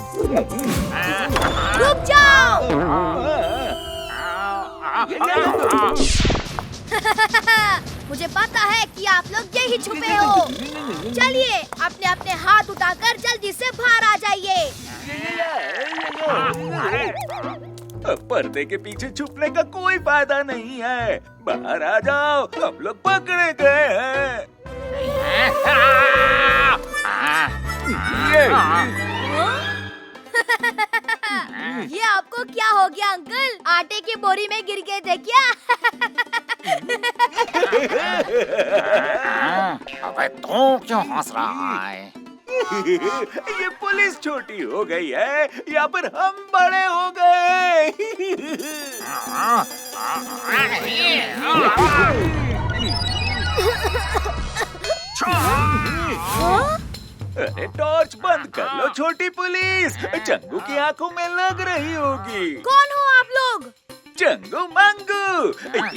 रुक जाओ। मुझे पता है कि आप लोग यही छुपे हो। चलिए अपने अपने हाथ उठाकर जल्दी से बाहर आ जाइए। अब पर्दे के पीछे छुपने का कोई फायदा नहीं है, बाहर आ जाओ, हम लोग पकड़े गए हैं। ये आपको क्या हो गया अंकल? आटे की बोरी में गिर गए थे क्या? अबे तू क्यों हंस रहा है? ये पुलिस छोटी हो गई है या फिर हम बड़े हो गए? अरे टॉर्च बंद कर लो छोटी पुलिस, चंगू की आंखों में लग रही होगी। कौन हो आप लोग? चंगू मंगू,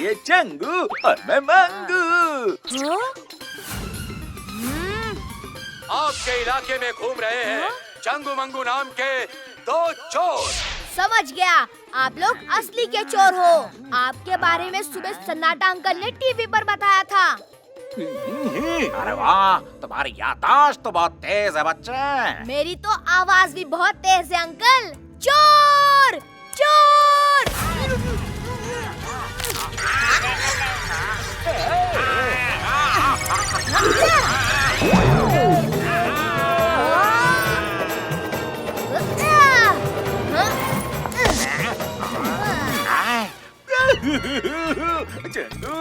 ये चंगू और मैं मंगू। आपके इलाके में घूम रहे हैं चंगू मंगू नाम के दो चोर। समझ गया, आप लोग असली के चोर हो। आपके बारे में सुबह सन्नाटा अंकल ने टीवी पर बताया था। अरे वाह, तुम्हारी याददाश्त तो बहुत तेज है बच्चे। मेरी तो आवाज भी बहुत तेज है अंकल। चोर चोर। चंदू,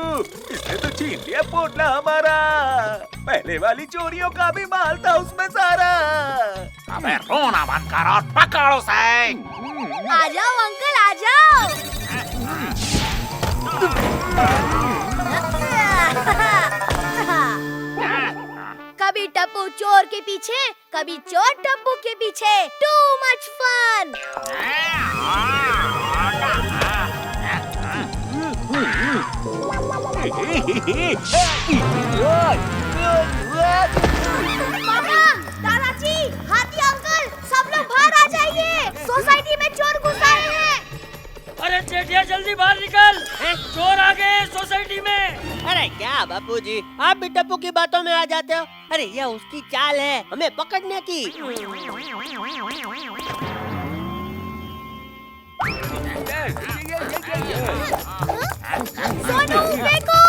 इसने तो छीन लिया पोटला हमारा। पहले वाली चोरियों का भी माल था उसमें सारा। अबे रोना बंद कर और पकड़ो उसे। आ जाओ अंकल, आ जाओ। कभी टप्पू चोर के पीछे, कभी चोर टप्पू के पीछे। Too much fun. पापा, दादाजी, हाथी अंकल, सब लोग बाहर आ जाइए। सोसाइटी में चोर घुस आए हैं। अरे जेठिया जल्दी बाहर निकल, चोर आ गए सोसाइटी में। अरे क्या बापूजी, आप भी टप्पू की बातों में आ जाते हो। अरे यह उसकी चाल है हमें पकड़ने की। सोनू देखो।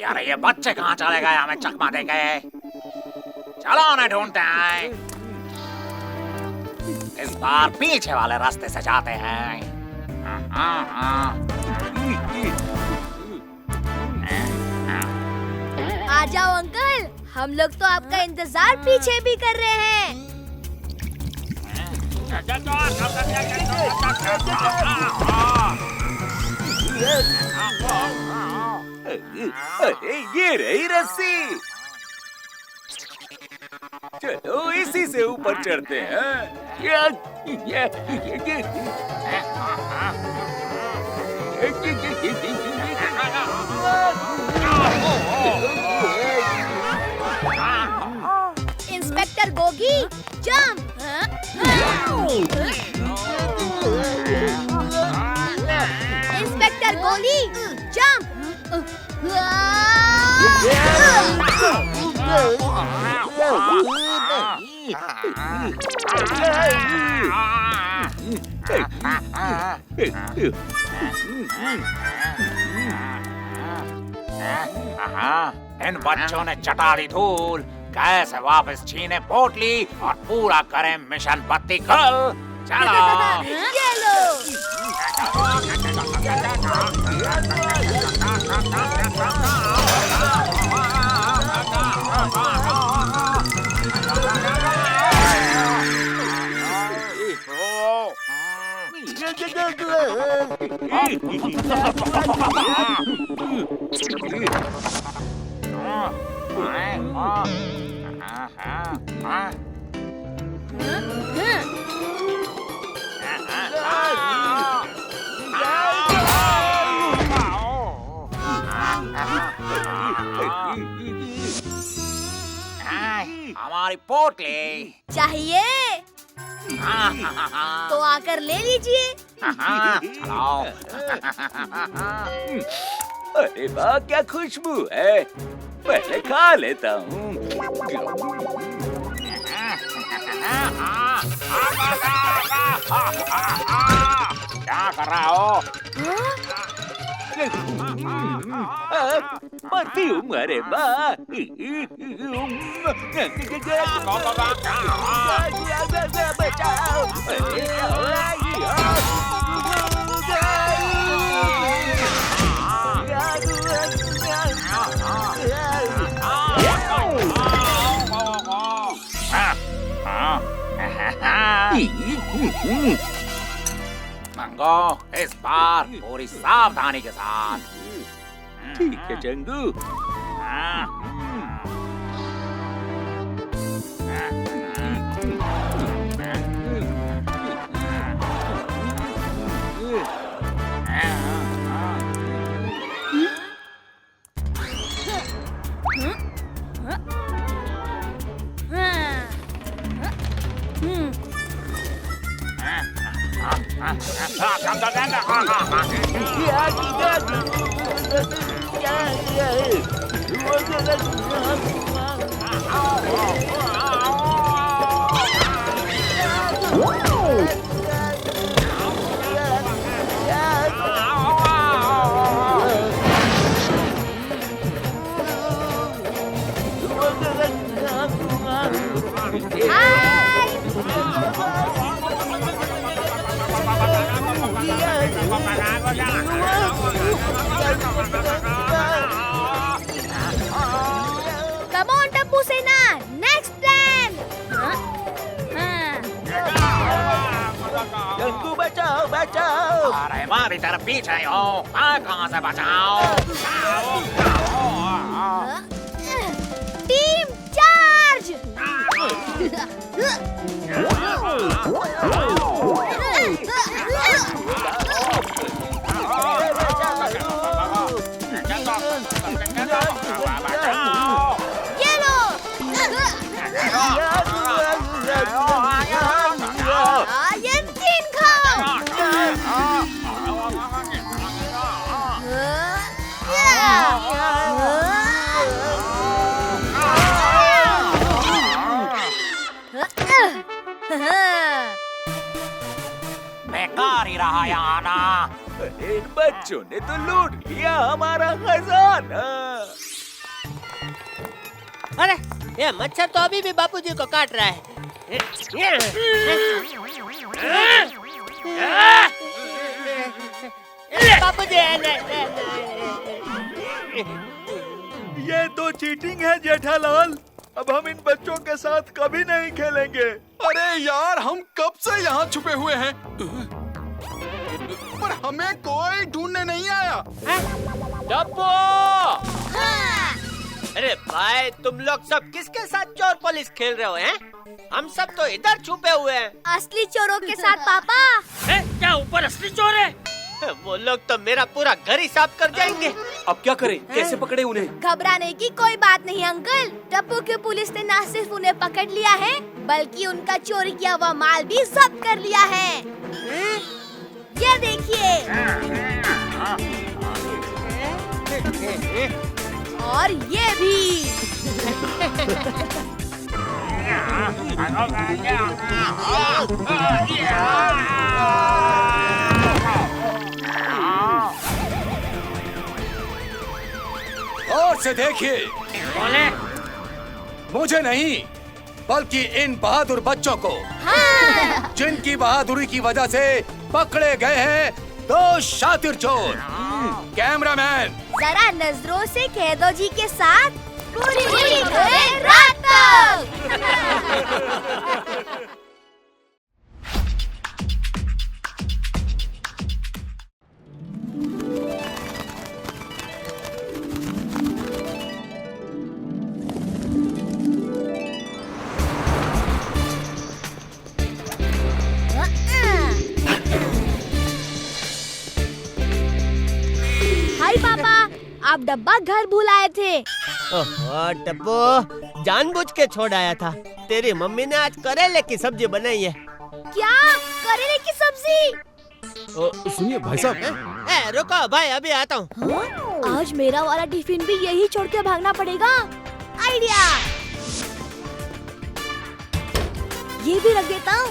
यार ये बच्चे कहाँ चले गए, हमें चकमा दे गए। चलो उन्हें ढूंढते हैं। इस बार पीछे वाले रास्ते से जाते हैं। आ जाओ अंकल, हम लोग तो आपका इंतजार पीछे भी कर रहे हैं। अरे ये रही रस्सी, चलो इसी से ऊपर चढ़ते हैं। गोगी जंप। इंस्पेक्टर गोली जंप। इन बच्चों ने चटा दी धूल, कैसे वापस छीने पोटली और पूरा करें मिशन बत्ती कल। चलो ये लो। हमारी पोटली चाहिए तो आकर ले लीजिए। चलो। अरे वाह, क्या खुशबू है, पहले खा लेता हूँ। क्या कर रहा हो? परफ्यूम, अरे वाह। बचाओ। मंगो, इस बार पूरी सावधानी के साथ। ठीक है Changu. Come on, Tappu Sena. Next plan. Changu बचाओ, बचाओ। अरे हमारी तरफ पीछे हो, कहाँ से बचाओ? Team charge. बेकार ही रहा यहाँ आना। इन बच्चों ने तो लूट लिया हमारा खजाना। अरे ये मच्छर तो अभी भी बापूजी को काट रहा है। बापूजी, ये तो चीटिंग है जेठालाल। अब हम इन बच्चों के साथ कभी नहीं खेलेंगे। अरे यार, हम कब से यहाँ छुपे हुए हैं, पर हमें कोई ढूंढने नहीं आया। टप्पू! अरे भाई, तुम लोग सब किसके साथ चोर पुलिस खेल रहे हो हैं? हम सब तो इधर छुपे हुए हैं। असली चोरों के साथ पापा। क्या ऊपर असली चोर है? वो लोग तो मेरा पूरा घर ही साफ कर जाएंगे। अब क्या करें? कैसे पकड़े उन्हें? घबराने की कोई बात नहीं अंकल। टप्पू की पुलिस ने न सिर्फ उन्हें पकड़ लिया है बल्कि उनका चोरी किया हुआ माल भी जब्त कर लिया है। ये देखिए। और ये भी। और से देखिए। बोले मुझे नहीं बल्कि इन बहादुर बच्चों को, जिनकी बहादुरी की वजह से पकड़े गए हैं 2 शातिर चोर। कैमरामैन जरा नजरों से कैदो जी के साथ पूरी रात तक। हाय पापा, आप डब्बा घर भूल आए थे। ओहो टप्पू, जानबूझ के छोड़ आया था। तेरी मम्मी ने आज करेले की सब्जी बनाई है। क्या? करेले की सब्जी? सुनिए भाई साहब। रुको भाई, अभी आता हूँ। आज मेरा वाला टिफिन भी यही छोड़ के भागना पड़ेगा। आइडिया, ये भी रख देता हूँ।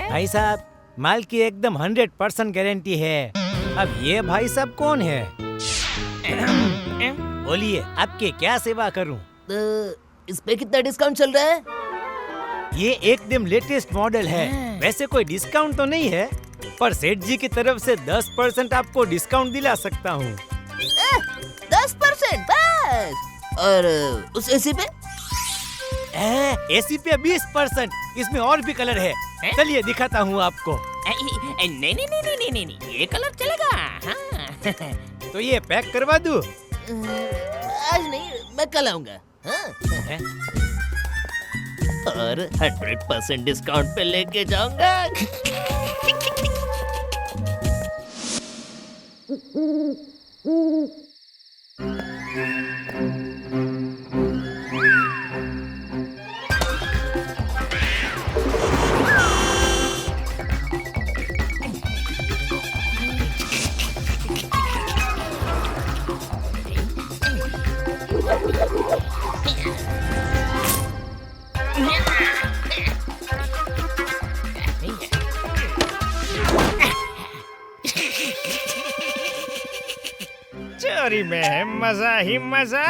भाई साहब, माल की एकदम 100% गारंटी है। अब ये भाई साहब कौन है? बोलिए, आपके क्या सेवा करूं? इस पे कितना डिस्काउंट चल रहा है? ये एकदम लेटेस्ट मॉडल है। वैसे कोई डिस्काउंट तो नहीं है, पर सेठ जी की तरफ से 10% आपको डिस्काउंट दिला सकता हूँ। 10% बस? और उस एसी पे? एसी पे 20%। इसमें और भी कलर है, चलिए दिखाता हूँ आपको। नहीं, ये कलर चलेगा। हाँ। तो ये पैक करवा दूँ? आज नहीं, मैं कल आऊंगा। और 100% डिस्काउंट पे लेके जाऊंगा। चोरी में है मजा ही मजा।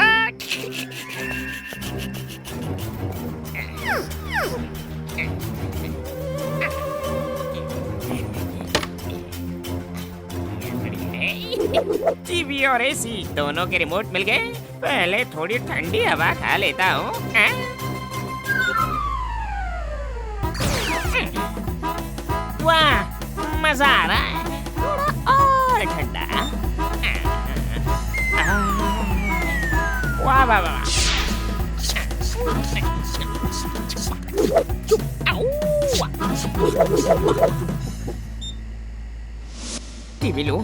टीवी और एसी दोनों के रिमोट मिल गए। पहले थोड़ी ठंडी हवा खा लेता हूँ। वाह, मजा आ रहा है। थोड़ा और ठंडा। वाह वाह वाह। टीवी लो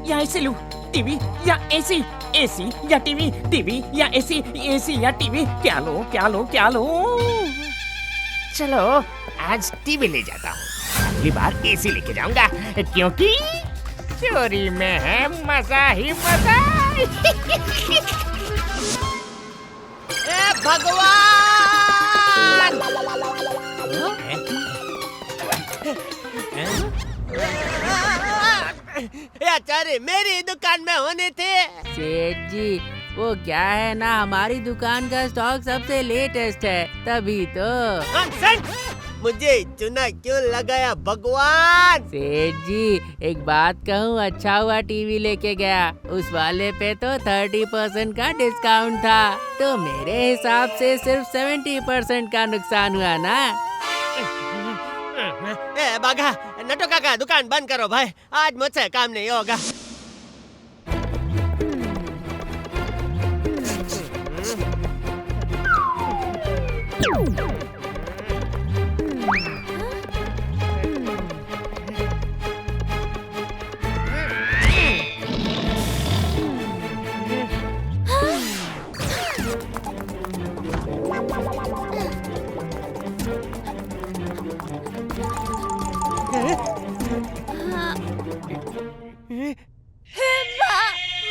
या एसी लो? टीवी या एसी? एसी या टीवी? टीवी या एसी? एसी या टीवी? क्या लो क्या लो क्या लो? चलो आज टीवी ले जाता हूँ, अगली बार एसी लेके जाऊंगा, क्योंकि चोरी में है मजा ही मजा। भगवान! आचार्य, मेरी दुकान में होने थे। सेठ जी, वो क्या है ना, हमारी दुकान का स्टॉक सबसे लेटेस्ट है, तभी तो। मुझे चुना क्यों लगाया भगवान? सेठ जी, एक बात कहूँ, अच्छा हुआ टीवी लेके गया। उस वाले पे तो 30% का डिस्काउंट था, तो मेरे हिसाब से सिर्फ 70% का नुकसान हुआ ना। बाघा, नटू काका दुकान बंद करो भाई, आज मुझसे काम नहीं होगा।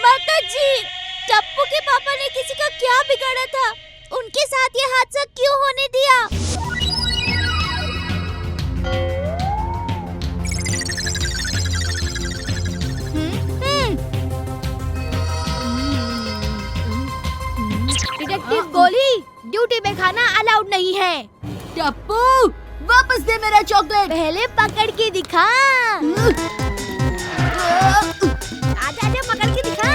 माता जी, टप्पू के पापा ने किसी का क्या बिगाड़ा था? उनके साथ ये हादसा क्यों होने दिया? डिटेक्टिव गोली, ड्यूटी में खाना अलाउड नहीं है। टप्पू, वापस दे मेरा चॉकलेट। पहले पकड़ के दिखा। आजा आजा, पकड़ के दिखा।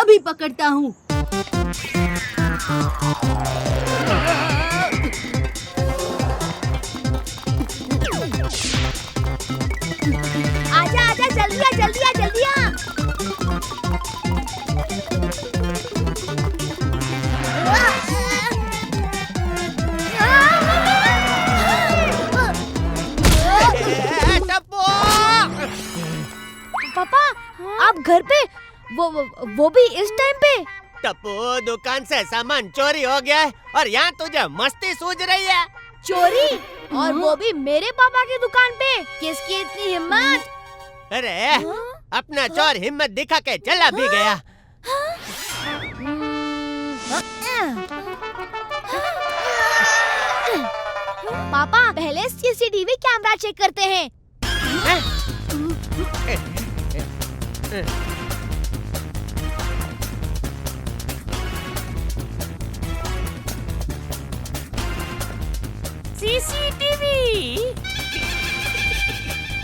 अभी पकड़ता हूँ। आजा आजा, जल्दी आ जल्दी आ जल्दी आ। पापा, आप घर पे? वो भी इस टाइम पे? टप्पू, दुकान से सामान चोरी हो गया है और यहाँ तुझे मस्ती सूझ रही है। चोरी? और वो भी मेरे पापा की दुकान पे? किसकी इतनी हिम्मत? अरे अपना चोर हिम्मत दिखा के चला भी गया। पापा, पहले सीसीटीवी कैमरा चेक करते हैं। सीसीटीवी।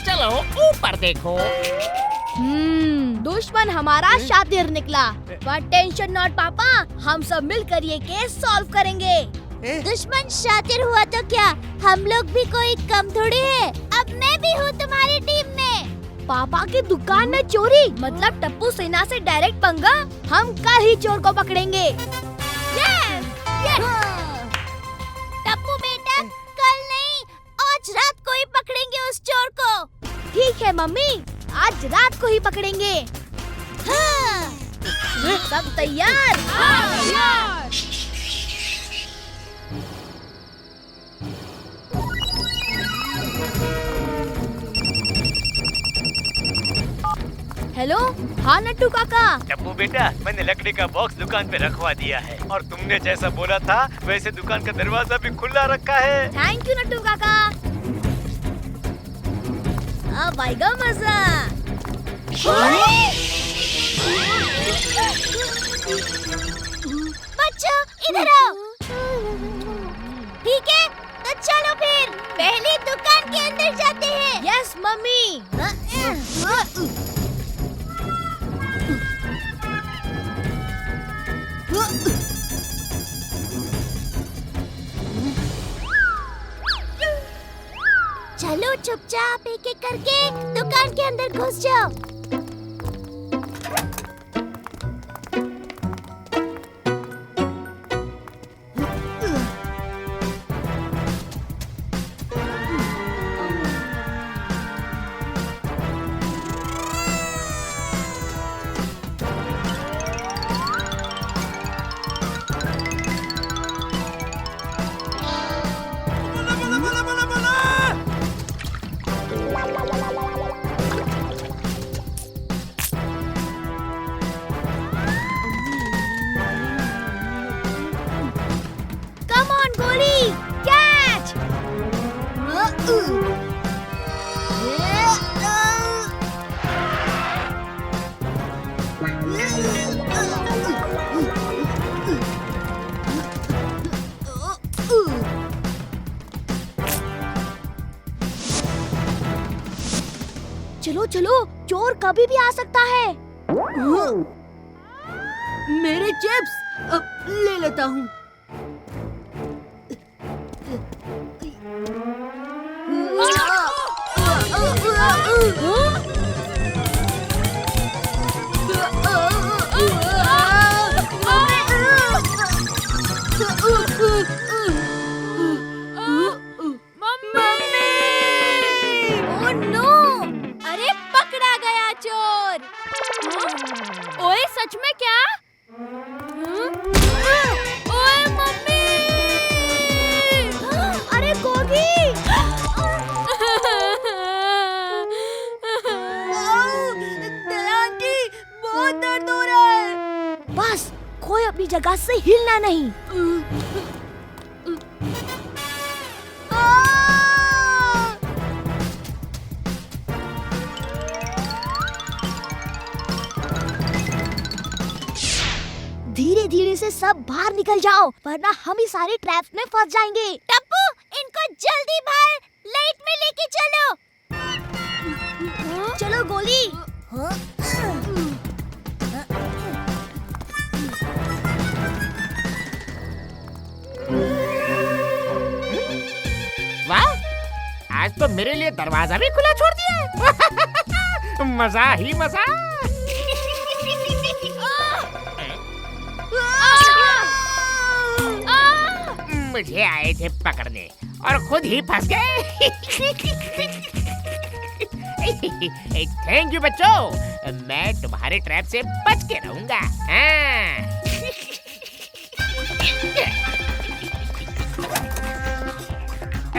चलो ऊपर देखो। दुश्मन हमारा शातिर निकला। बट टेंशन नॉट पापा, हम सब मिलकर ये केस सॉल्व करेंगे। दुश्मन शातिर हुआ तो क्या, हम लोग भी कोई कम थोड़ी है। अब मैं भी हूँ तुम्हारी टीम में। पापा की दुकान में चोरी मतलब टप्पू सेना से डायरेक्ट पंगा। हम कल ही चोर को पकड़ेंगे। Yes, yes. टप्पू बेटा, कल नहीं, आज रात को ही पकड़ेंगे उस चोर को। ठीक है मम्मी, आज रात को ही पकड़ेंगे। हाँ। सब तैयार? हेलो, हाँ नट्टू काका। टप्पू बेटा, मैंने लकड़ी का बॉक्स दुकान पे रखवा दिया है और तुमने जैसा बोला था वैसे दुकान का दरवाजा भी खुला रखा है। थैंक यू नट्टू काका। अब आएगा मजा। बच्चों, इधर आओ। ठीक है, तो चलो फिर पहले दुकान के अंदर जाते हैं। Yes mummy. चलो चुपचाप एक एक करके दुकान के अंदर घुस जाओ। चलो चलो, चोर कभी भी आ सकता है। मेरे चिप्स ले लेता हूँ। Oh no! अरे पकड़ा गया चोर। ओए सच में क्या? ओए मम्मी! अरे गोगी! आंटी, बहुत दर्द हो रहा है। बस कोई अपनी जगह से हिलना नहीं। धीरे धीरे से सब बाहर निकल जाओ, वरना हम ही सारे ट्रैप्स में फंस जाएंगे। टप्पू, इनको जल्दी बाहर लाइट में लेके चलो। चलो गोली। वाह, आज तो मेरे लिए दरवाजा भी खुला छोड़ दिया है। मजा ही मजा। मुझे आए थे पकड़ने और खुद ही फंस गए। थैंक यू बच्चों, मैं तुम्हारे ट्रैप से बच के रहूंगा। हाँ।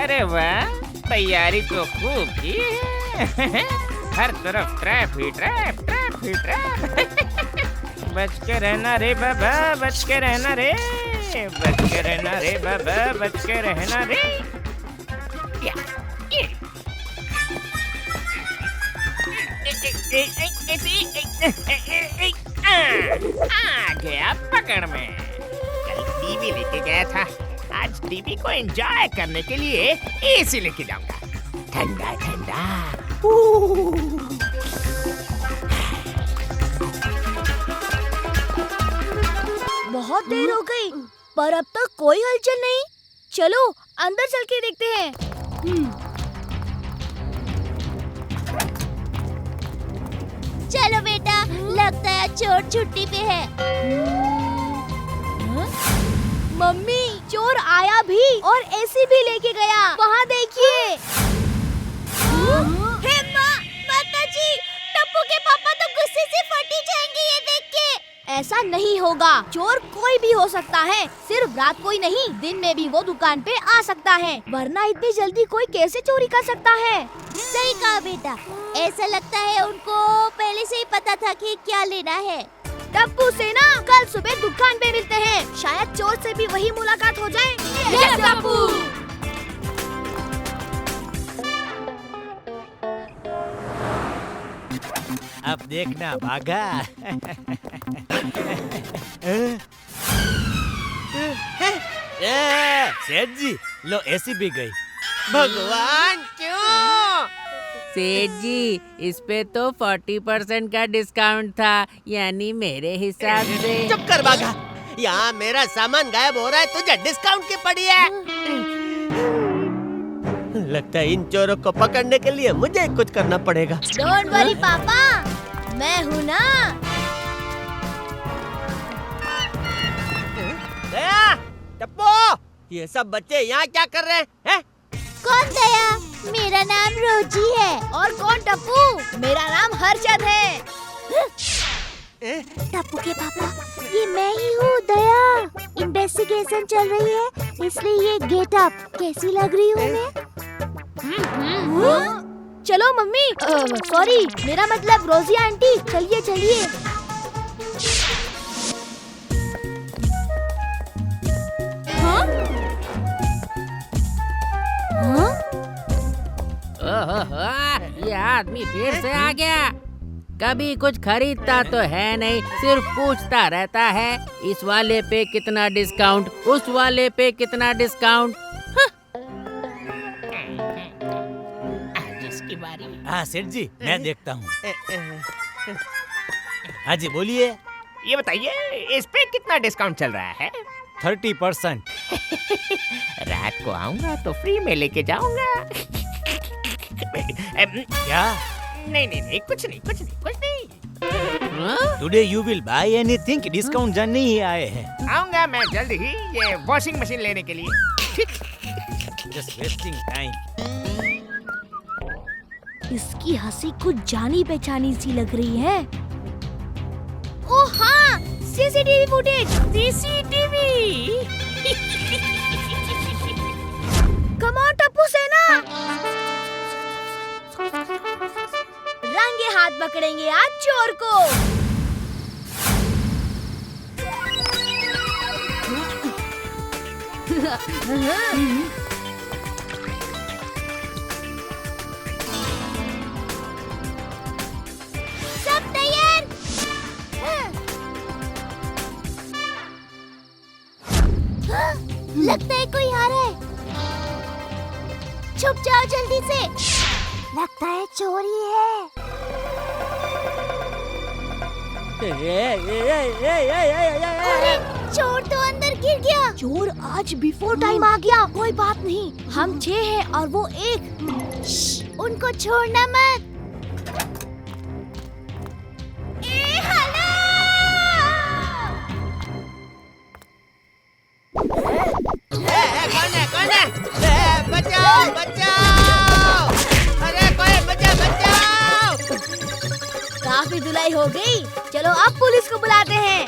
अरे वाह, तैयारी तो खूब की है। हर तरफ ट्रैप ही ट्रैप, ट्रैप ही ट्रैप। बच के रहना रे बाबा, बच के रहना रे, बच के रहना रे बाबा, बच के रहना रे। या, ये। आ गया पकड़ में। कल टीवी लेके गया था, आज टीवी को एंजॉय करने के लिए एसी लेके जाऊंगा। ठंडा ठंडा। बहुत देर हो गई, पर अब तक कोई हलचल नहीं। चलो अंदर चल के देखते हैं। चलो बेटा, लगता है चोर छुट्टी पे है। मम्मी, चोर आया भी और एसी भी लेके गया। वहाँ देखिए। हे माँ, माताजी, टप्पू के पापा तो गुस्से से फट ही जाएंगे ये देख के। ऐसा नहीं होगा, चोर कोई भी हो सकता है, सिर्फ रात को ही नहीं, दिन में भी वो दुकान पे आ सकता है, वरना इतनी जल्दी कोई कैसे चोरी कर सकता है। सही कहा बेटा, ऐसा लगता है उनको पहले से ही पता था कि क्या लेना है। टप्पू से ना कल सुबह दुकान पे मिलते हैं, शायद चोर से भी वही मुलाकात हो जाए। यस टप्पू। अब देखना भागा। सेठ जी, लो एसी भी गई। भगवान क्यों? सेठ जी, इस पे तो 40% का डिस्काउंट था, यानी मेरे हिसाब से। चुप कर भागा, यहाँ मेरा सामान गायब हो रहा है, तुझे डिस्काउंट की पड़ी है। लगता है इन चोरों को पकड़ने के लिए मुझे कुछ करना पड़ेगा। डोंट वरी पापा, मैं हूँ ना। दया, टप्पू, ये सब बच्चे यहाँ क्या कर रहे हैं? कौन दया? मेरा नाम रोजी है। और कौन टप्पू? मेरा नाम हर्षद है। टप्पू के पापा, ये मैं ही हूँ दया। इन्वेस्टिगेशन चल रही है, इसलिए ये गेटअप कैसी लग रही हूँ मैं? चलो मम्मी, सॉरी, मेरा मतलब रोजी आंटी, चलिए चलिए। ओहो, ये आदमी फिर से आ गया। कभी कुछ खरीदता तो है नहीं, सिर्फ पूछता रहता है, इस वाले पे कितना डिस्काउंट, उस वाले पे कितना डिस्काउंट। आज इसकी बारी। हाँ सेठ जी, मैं देखता हूँ। हाँ जी बोलिए। ये बताइए इस पे कितना डिस्काउंट चल रहा है? 30%। रात को आऊंगा तो फ्री में लेके जाऊंगा। क्या? नहीं, कुछ नहीं। Today you will buy anything? Discount जानने ही आए हैं। आऊंगा मैं जल्द ही ये वॉशिंग मशीन लेने के लिए। Just wasting time. इसकी हंसी कुछ जानी पहचानी सी लग रही है। ओ हाँ, CCTV footage. CCTV. Come on Tappu सेना, रंगे हाथ पकड़ेंगे आज चोर को। सब तैयार? लगता है कोई आ रहा है। छुप जाओ जल्दी से। लगता है चोर ही है। अरे चोर तो अंदर गिर गया। चोर आज बिफोर टाइम आ गया। कोई बात नहीं, हम 6 हैं और वो 1। उनको छोड़ना मत। कौन है? बचाओ! अरे कोई बचाओ! काफी धुलाई हो गई, चलो अब पुलिस को बुलाते हैं।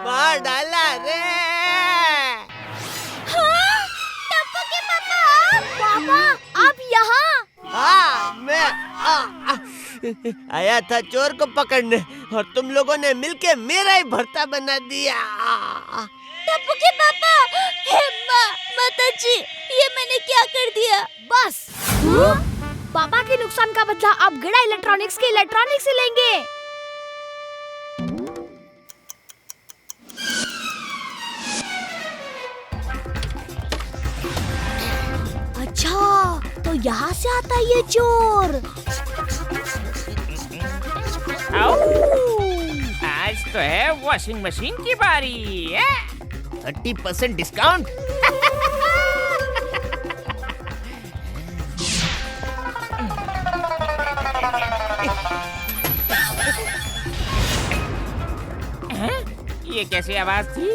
मार डाला रे! हाँ? टप्पू के पापा आप यहाँ? हाँ, मैं आया था चोर को पकड़ने और तुम लोगों ने मिलके मेरा ही भर्ता बना दिया। टप्पू के पापा, माताजी, ये मैंने क्या कर दिया? बस पापा के नुकसान का बदला आप गड़ा इलेक्ट्रॉनिक्स के इलेक्ट्रॉनिक से लेंगे। अच्छा, तो यहाँ से आता है ये चोर। आज तो है वॉशिंग मशीन की बारी। 30% डिस्काउंट। ये कैसी आवाज थी?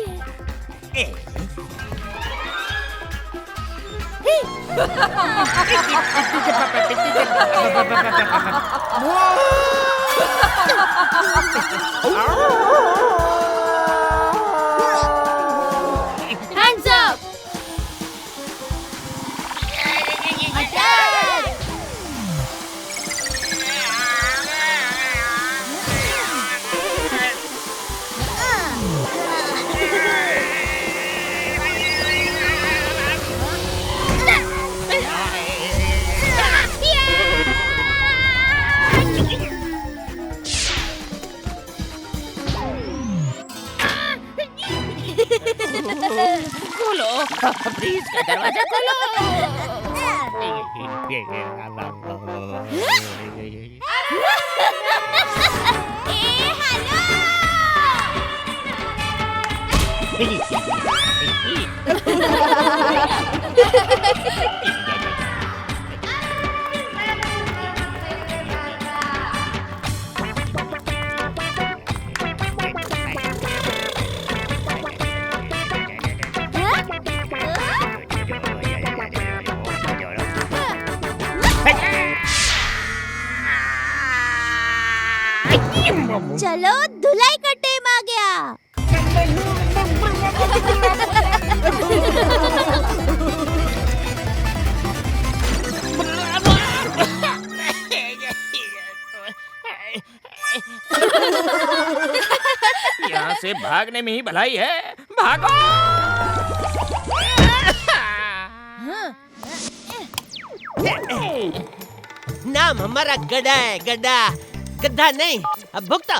Hands up! Attack! खोलो, फ्रीज का दरवाजा खोलो। चलो धुलाई का टाइम आ गया। यहाँ से भागने में ही भलाई है। भागो! नाम हमारा गड्ढा है, गड्ढा नहीं। अब भुगता।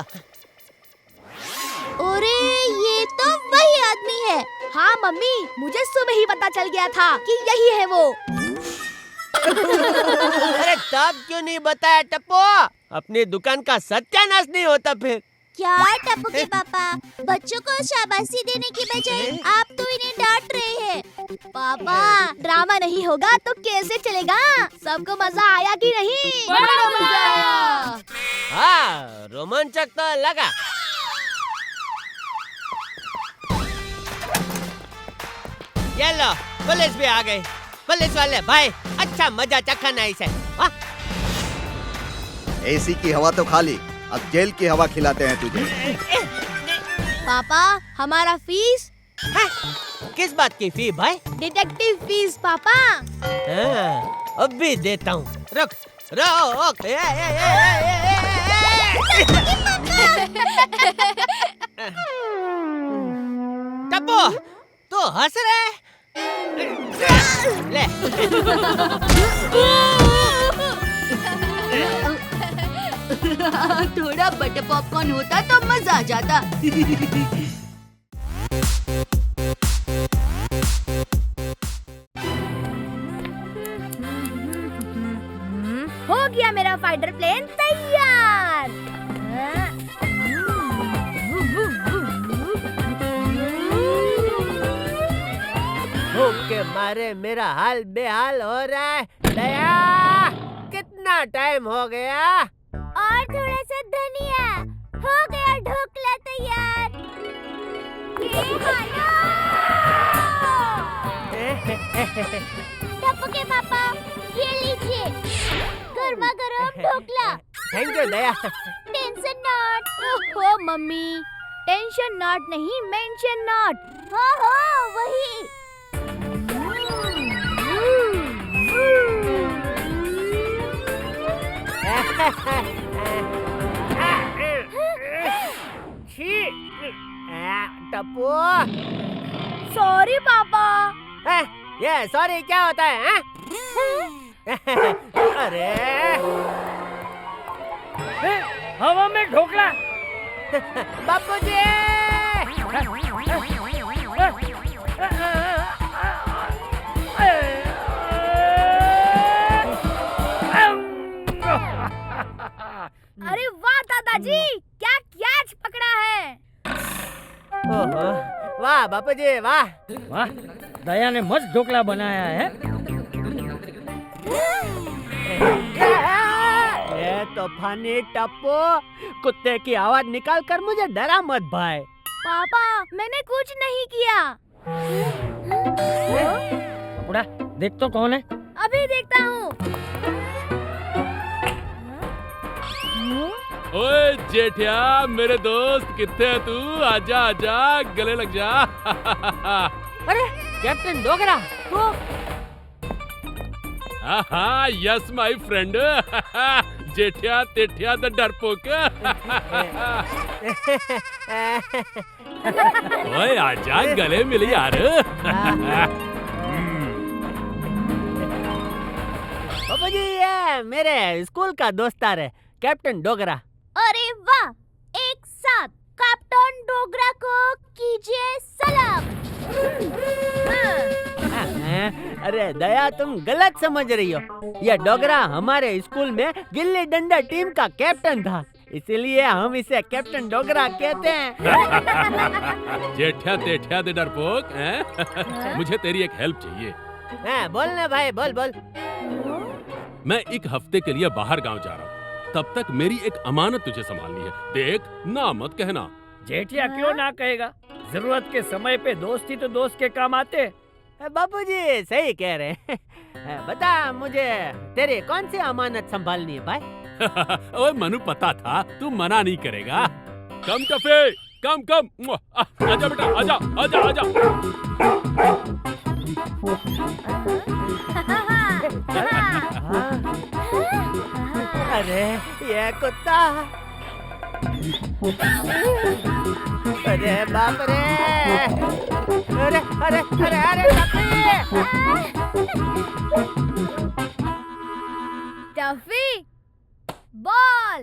अरे ये तो वही आदमी है। हाँ मम्मी, मुझे सुबह ही पता चल गया था कि यही है वो। अरे तब क्यों नहीं बताया टप्पू? अपनी दुकान का सत्यानाश नहीं होता फिर। क्या टप्पू के पापा, बच्चों को शाबाशी देने की बजाय आप तो इन्हें डांट रहे हैं। पापा, ड्रामा नहीं होगा तो कैसे चलेगा? सबको मजा आया कि नहीं? बड़ा मजा आया। हाँ, रोमांचक तो लगा। ये लो, पुलिस भी आ गई। पुलिस वाले भाई, अच्छा मजा चखा नहीं से। एसी की हवा तो खा ली, अब जेल की हवा खिलाते हैं तुझे। पापा, हमारा फीस? किस बात की फी भाई? डिटेक्टिव फीस पापा। अब भी देता हूँ। रुक रुक। टप्पू, तू हंस रहे? ले। थोड़ा बटर पॉपकॉर्न होता तो मजा आ जाता। हो गया मेरा फाइटर प्लेन तैयार। भूख के मारे मेरा हाल बेहाल हो रहा है। दया, कितना टाइम हो गया? और थोड़ा सा धनिया, हो गया ढोकला तैयार। ये टप्पू के पापा, ये लीजिए गर्मा गर्म dhokla. Thank you Daya. Tension not. ओहो मम्मी, टेंशन नॉट नहीं, मेंशन नॉट। हो वही। टप्पू, सॉरी पापा। ये सॉरी क्या होता है? अरे हवा में ढोकला। बापूजी! अरे वाह दादाजी, क्या कैच पकड़ा है। ओहो, वाह बापूजी वाह। वाह, दया ने मस्त ढोकला बनाया है। ये तूफानी टप्पू, कुत्ते की आवाज निकाल कर मुझे डरा मत भाई। पापा, मैंने कुछ नहीं किया। बुढ़ा, देख तो कौन है? अभी देखता हूँ। ओए जेठिया, मेरे दोस्त कितने है तू? आजा आजा, गले लग जा। अरे कैप्टन डोगरा, तू? हाँ, yes my friend. Jethiya Tethiya the डरपोक। ओए आजा, गले मिल यार। बाबूजी, ये मेरे स्कूल का दोस्तार है, कैप्टन डोगरा। अरे वाह, एक साथ कैप्टन डोगरा को कीजिए सलाम। अरे दया, तुम गलत समझ रही हो। यह डोगरा हमारे स्कूल में गिल्ली डंडा टीम का कैप्टन था, इसलिए हम इसे कैप्टन डोगरा कहते हैं। जेठिया तेठिया दे डरपोक, मुझे तेरी एक हेल्प चाहिए। बोलना भाई, बोल बोल। मैं एक हफ्ते के लिए बाहर गांव जा रहा हूँ, तब तक मेरी एक अमानत तुझे संभालनी है। देख, ना मत कहना। जेठिया क्यों ना कहेगा? जरूरत के समय पे दोस्ती तो दोस्त के काम आते। बापूजी सही कह रहे हैं। बता मुझे, तेरी कौन सी अमानत संभालनी है भाई? ओए मनु, पता था तू मना नहीं करेगा। कम टफे, कम कम। आजा बेटा, आजा आजा आजा। अरे ये कुत्ता, अरे बाप रे, अरे अरे अरे अरे टफी, बॉल।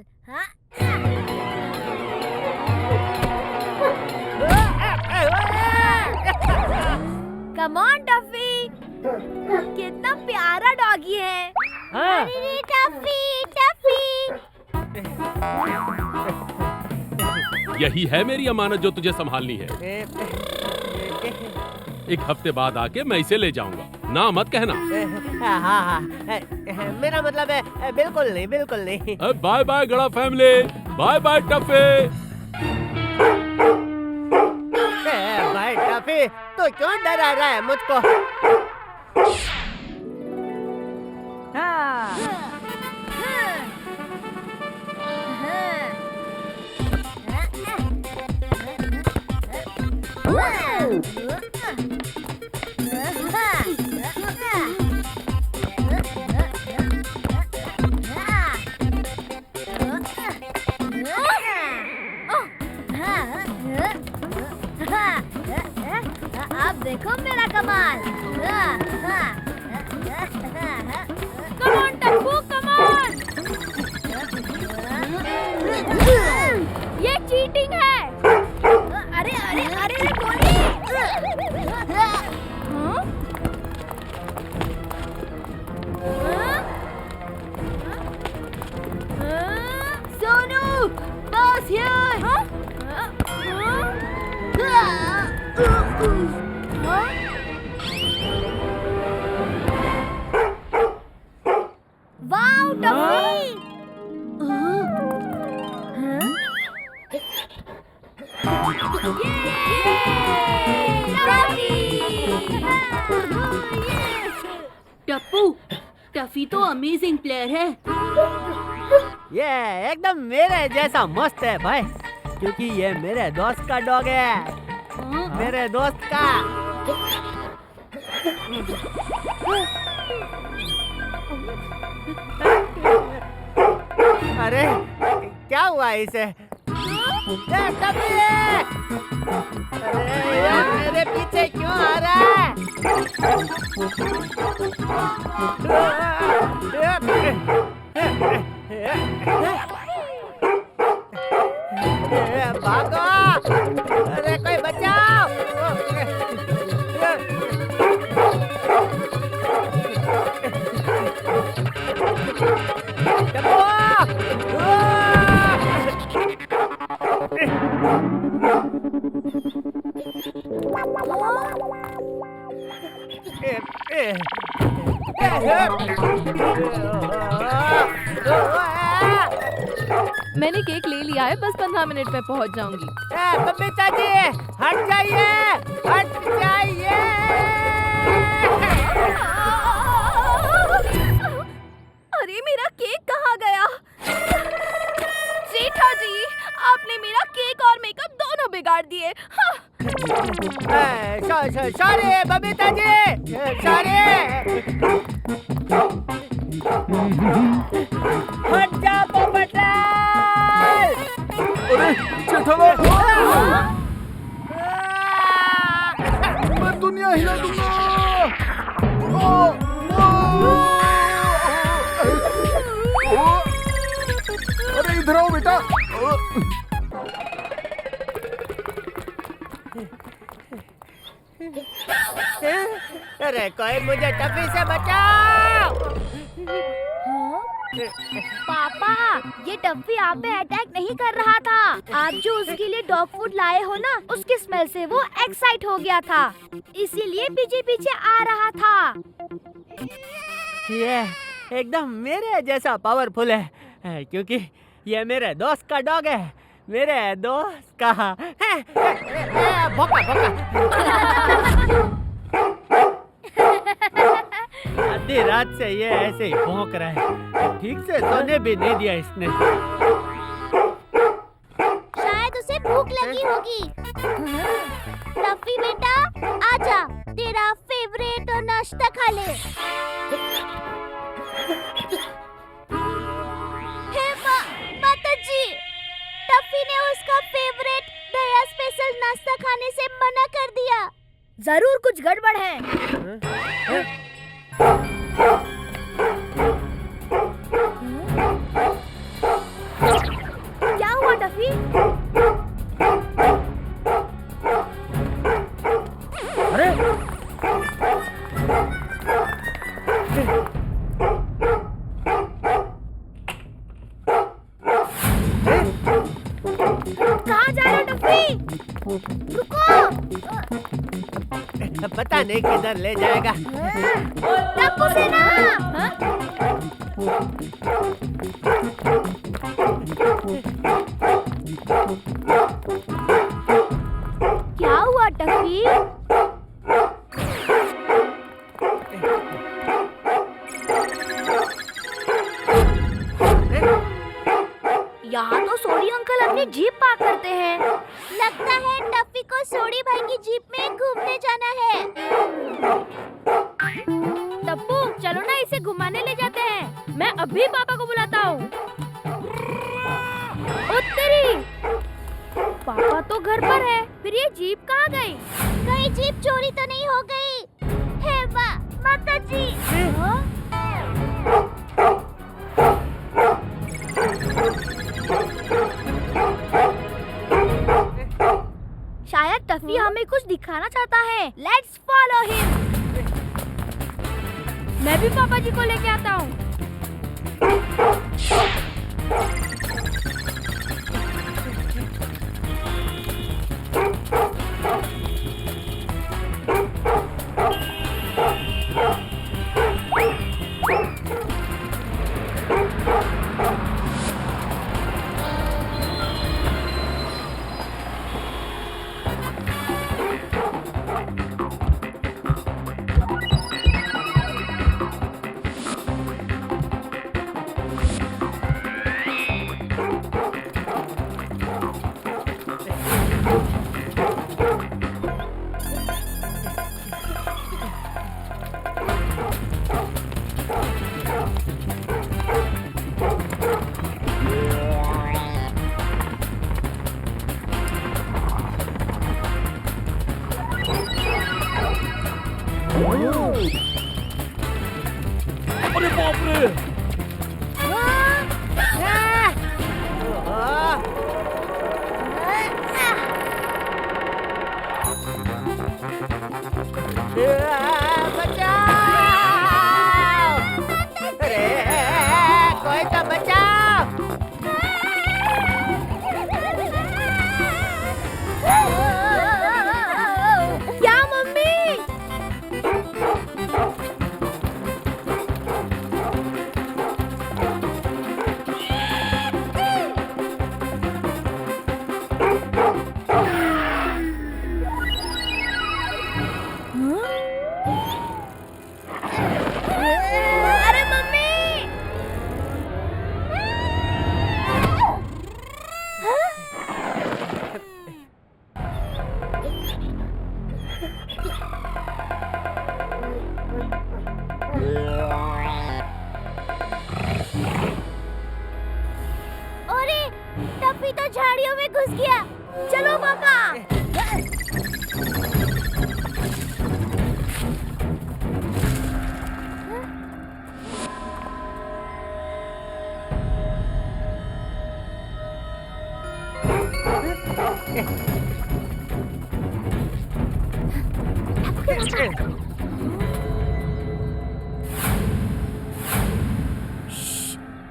यही है मेरी अमानत जो तुझे संभालनी है। एक हफ्ते बाद आके मैं इसे ले जाऊंगा, ना मत कहना। हाँ, मेरा मतलब है बिल्कुल नहीं, बिल्कुल नहीं। बाय बाय गड़ा फैमिली, बाय बाय टफे। भाई टफी, तो क्यों डरा रहा है मुझको? अब देखो मेरा कमाल। Come on Tappu, come on. ये चीटिंग है। अरे अरे अरे गोली। Sonu, boss here. Wow Tuffy. Tappu, Tuffy तो अमेजिंग प्लेयर है। ये एकदम मेरे जैसा मस्त है भाई, क्योंकि ये मेरे दोस्त का डॉग है। मेरे दोस्त का। अरे क्या हुआ इसे? अरे यार, मेरे पीछे क्यों आ रहा है? भागो! अरे कोई बचाओ! मैंने केक ले लिया है, बस 15 मिनट में पहुंच जाऊंगी। बबीता जी, हट जाइए, हट जाइए। अरे मेरा केक कहाँ गया? जेठा जी, आपने मेरा केक और मेकअप दोनों बिगाड़ दिए। Sorry Babita ji, sorry. हट जा पोपटलाल। अरे जेठालाल, मैं दुनिया हिला दूंगा। अरे इधर आओ बेटा। अरे कोई मुझे टफी से बचाओ। पापा, ये टफी आप पे अटैक नहीं कर रहा था। आप जो उसके लिए डॉग फूड लाए हो ना, उसकी स्मेल से वो एक्साइट हो गया था, इसीलिए पीछे पीछे आ रहा था। ये एकदम मेरे जैसा पावरफुल है, क्योंकि ये मेरे दोस्त का डॉग है। मेरे दोस्त का भौंका भौंका। आधी रात से ये ऐसे ही भौंक रहा है, ठीक से सोने भी नहीं दिया इसने। शायद उसे भूख लगी होगी। टफी बेटा, आजा, तेरा फेवरेट नाश्ता खा ले। हे माताजी, टफी ने उसका फेवरेट दया स्पेशल नाश्ता खाने से मना कर दिया। जरूर कुछ गड़बड़ है। क्या हुआ टफी? अरे कहाँ जा पता नहीं किधर ले जाएगा। टप्पू सेना! क्या हुआ टफी? यहाँ तो सोडी अंकल अपनी जीप पार्क करते हैं। लगता है टप्पी को सोडी भाई की जीप में घूमने जाना है। टप्पू चलो ना, इसे घुमाने ले जाते हैं। मैं अभी पापा को बुलाता हूँ। उत्तरी पापा तो घर पर है, फिर ये जीप कहाँ गई? कहीं जीप चोरी तो नहीं हो गई? हे माता जी! शायद टफी हमें कुछ दिखाना चाहता है। Let's follow him. मैं भी पापा जी को लेके आता हूँ। अरे बाप रे! कोई तो बचाओ! क्या मम्मी? अरे मम्मी! अरे टप्पी तो झाड़ियों में घुस गया। चलो पापा।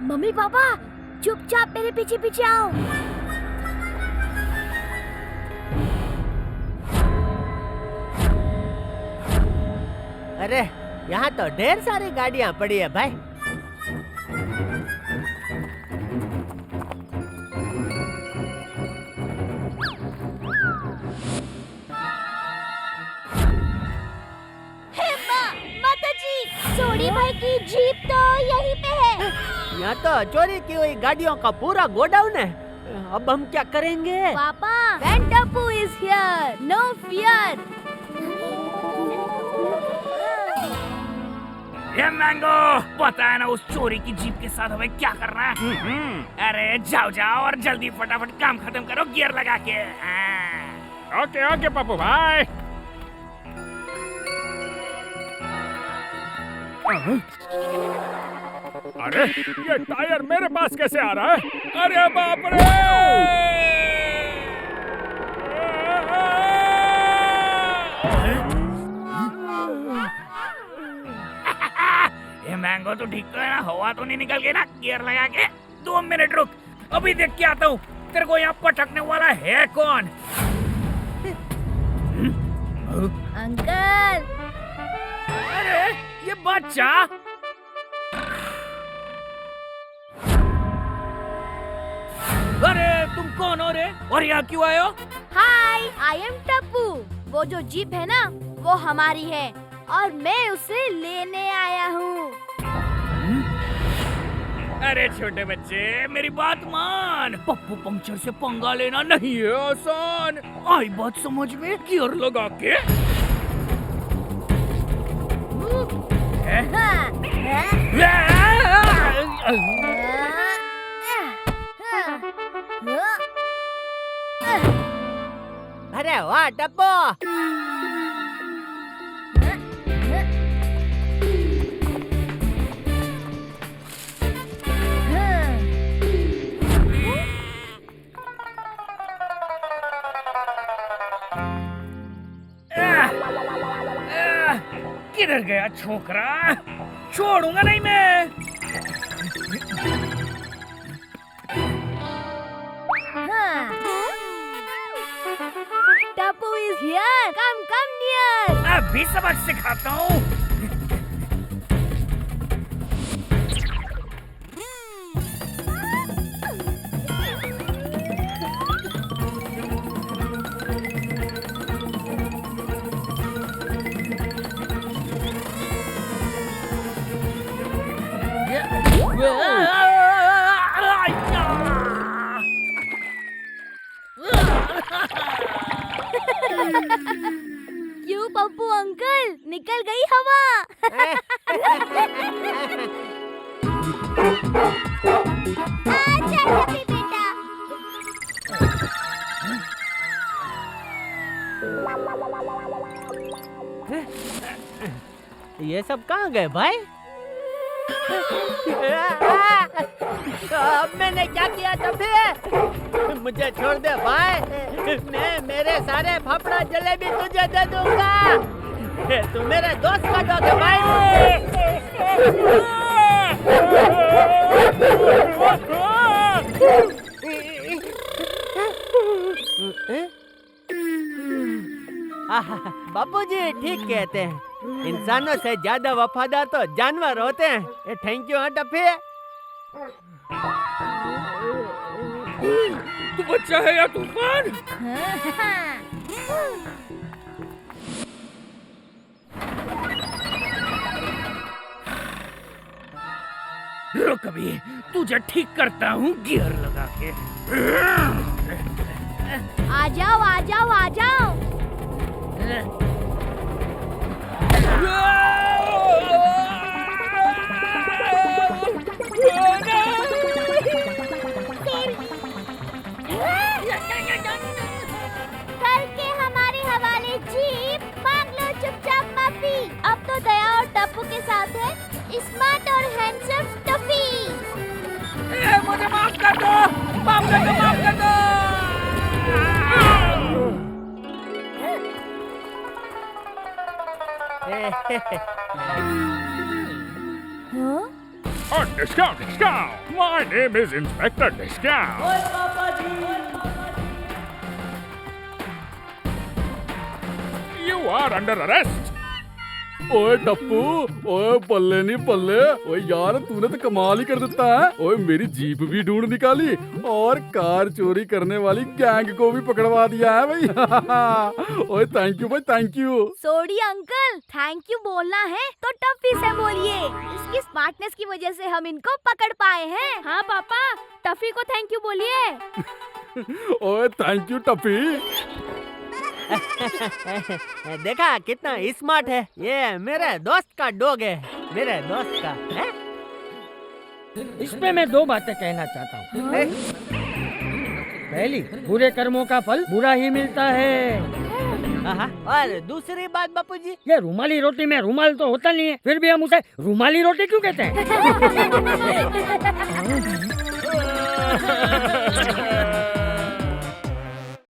मम्मी पापा चुपचाप मेरे पीछे पीछे आओ। अरे यहाँ तो ढेर सारी गाड़ियाँ पड़ी है भाई। माता जी, सोडी भाई की जीप तो यहीं पे है। यहाँ तो चोरी की हुई गाड़ियों का पूरा गोडाउन है। अब हम क्या करेंगे? पापा, when Tappu is here, no fear. ये मैंगो, पता है ना उस चोरी की जीप के साथ हमें क्या करना है? अरे जाओ जाओ और जल्दी फटाफट काम खत्म करो गियर लगा के। ओके ओके पप्पू भाई। अरे ये टायर मेरे पास कैसे आ रहा है? अरे बाप रे! ये मैंगो तो ठीक तो है ना, हवा तो नहीं निकल गई ना गियर लगा के? 2 मिनट रुक, अभी देख के आता हूँ। तेरे को यहाँ पटकने वाला है कौन? अंकल। अरे ये बच्चा। अरे तुम कौन हो रे और यहाँ क्यों आए हो? हाय, आई एम टप्पू। वो जो जीप है ना, वो हमारी है और मैं उसे लेने आया हूँ। अरे छोटे बच्चे, मेरी बात मान। पप्पू पंक्चर से पंगा लेना नहीं है आसान। आई बात समझ में, गियर लगा के। अरे वाह टप्पू। किधर गया छोकरा? छोड़ूंगा नहीं मैं। Tappu is here. Come near. अभी सबक सिखाता हूँ। क्यों पप्पू अंकल, निकल गई हवा। आजा टप्पी बेटा। ये सब कहाँ गए भाई? अब मैंने क्या किया टप्पू? मुझे छोड़ दे भाई। मैं मेरे सारे फाफड़ा जलेबी तुझे दे दूंगा। तू मेरे दोस्त का डॉग है भाई। बापूजी ठीक कहते हैं, इंसानों से ज्यादा वफादार तो जानवर होते हैं। थैंक यू टप्पी। तू बच्चा है या तूफान? रुक अभी, तुझे ठीक करता हूँ गियर लगा के। आ जाओ आ जाओ आ जाओ। करके हमारे हवाले जीप, मांग लो चुपचाप माफी। अब तो दया और टप्पू के साथ है स्मार्ट और हैंडसम टफी। मुझे माफ कर दो, माफ कर दो, माफ कर दो। Discount, discount. My name is Inspector Discount. You are under arrest. ओए टप्पू, ओए पल्ले नहीं पल्ले। ओए यार तूने तो कमाल ही कर देता है। ओए मेरी जीप भी ढूंढ निकाली और कार चोरी करने वाली गैंग को भी पकड़वा दिया है भाई। ओए थैंक यू भाई, thank you. Sorry uncle, thank you बोलना है तो टप्पी से बोलिए। इसकी स्मार्टनेस की वजह से हम इनको पकड़ पाए हैं। हाँ पापा, टफी को थैंक यू बोलिए। ओए थैंक यू टप्पी। देखा कितना स्मार्ट है। ये मेरे दोस्त का डॉग है, मेरे दोस्त का है? इसमें मैं दो बातें कहना चाहता हूँ। पहली, बुरे कर्मों का फल बुरा ही मिलता है। और दूसरी बात बापूजी, ये रुमाली रोटी में रुमाल तो होता नहीं है, फिर भी हम उसे रुमाली रोटी क्यों कहते हैं?